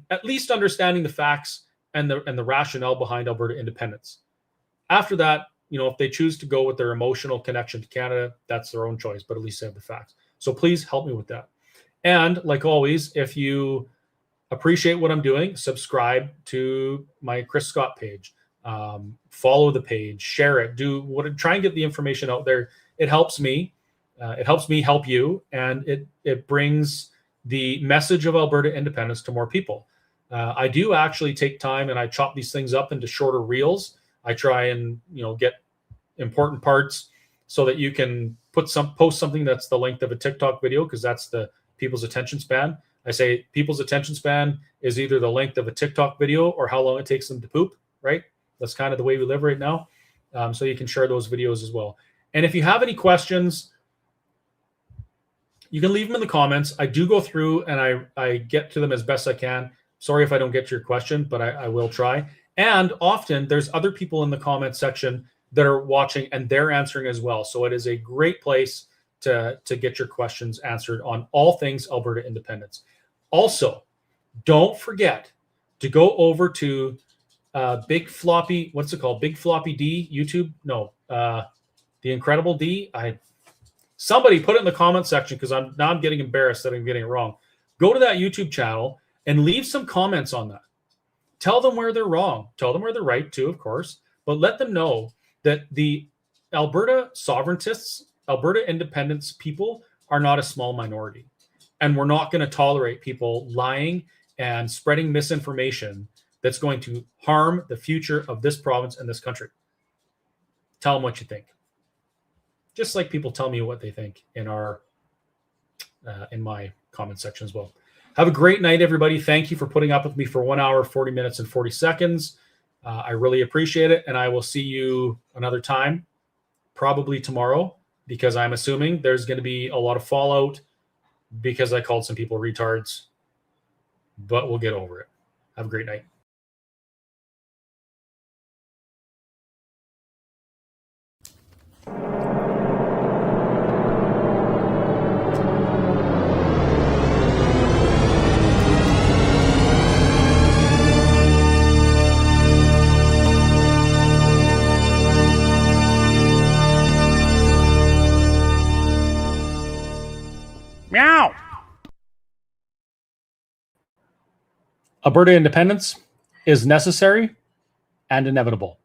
at least understanding the facts and the rationale behind Alberta independence. After that, if they choose to go with their emotional connection to Canada, that's their own choice, but at least they have the facts. So please help me with that. And like always, if you appreciate what I'm doing, subscribe to my Chris Scott page. Follow the page, share it, try and get the information out there. It helps me. It helps me help you, and it brings the message of Alberta independence to more people. I do actually take time and I chop these things up into shorter reels. I try and get important parts so that you can post something that's the length of a TikTok video, because that's the people's attention span. I say people's attention span is either the length of a TikTok video or how long it takes them to poop, right? That's kind of the way we live right now. So you can share those videos as well. And if you have any questions, you can leave them in the comments. I do go through and I get to them as best I can. Sorry if I don't get to your question, but I will try. And often there's other people in the comment section that are watching and they're answering as well. So it is a great place to get your questions answered on all things Alberta independence. Also, don't forget to go over to Big Floppy, what's it called? Big Floppy D YouTube? No, The Incredible D. Somebody put it in the comment section, because I'm getting embarrassed that I'm getting it wrong. Go to that YouTube channel and leave some comments on that. Tell them where they're wrong. Tell them where they're right too, of course. But let them know that the Alberta sovereigntists, Alberta independence people are not a small minority. And we're not going to tolerate people lying and spreading misinformation that's going to harm the future of this province and this country. Tell them what you think. Just like people tell me what they think in my comment section as well. Have a great night, everybody. Thank you for putting up with me for 1 hour, 40 minutes, and 40 seconds. I really appreciate it, and I will see you another time, probably tomorrow, because I'm assuming there's going to be a lot of fallout because I called some people retards, but we'll get over it. Have a great night.
Meow.
Alberta independence is necessary and inevitable.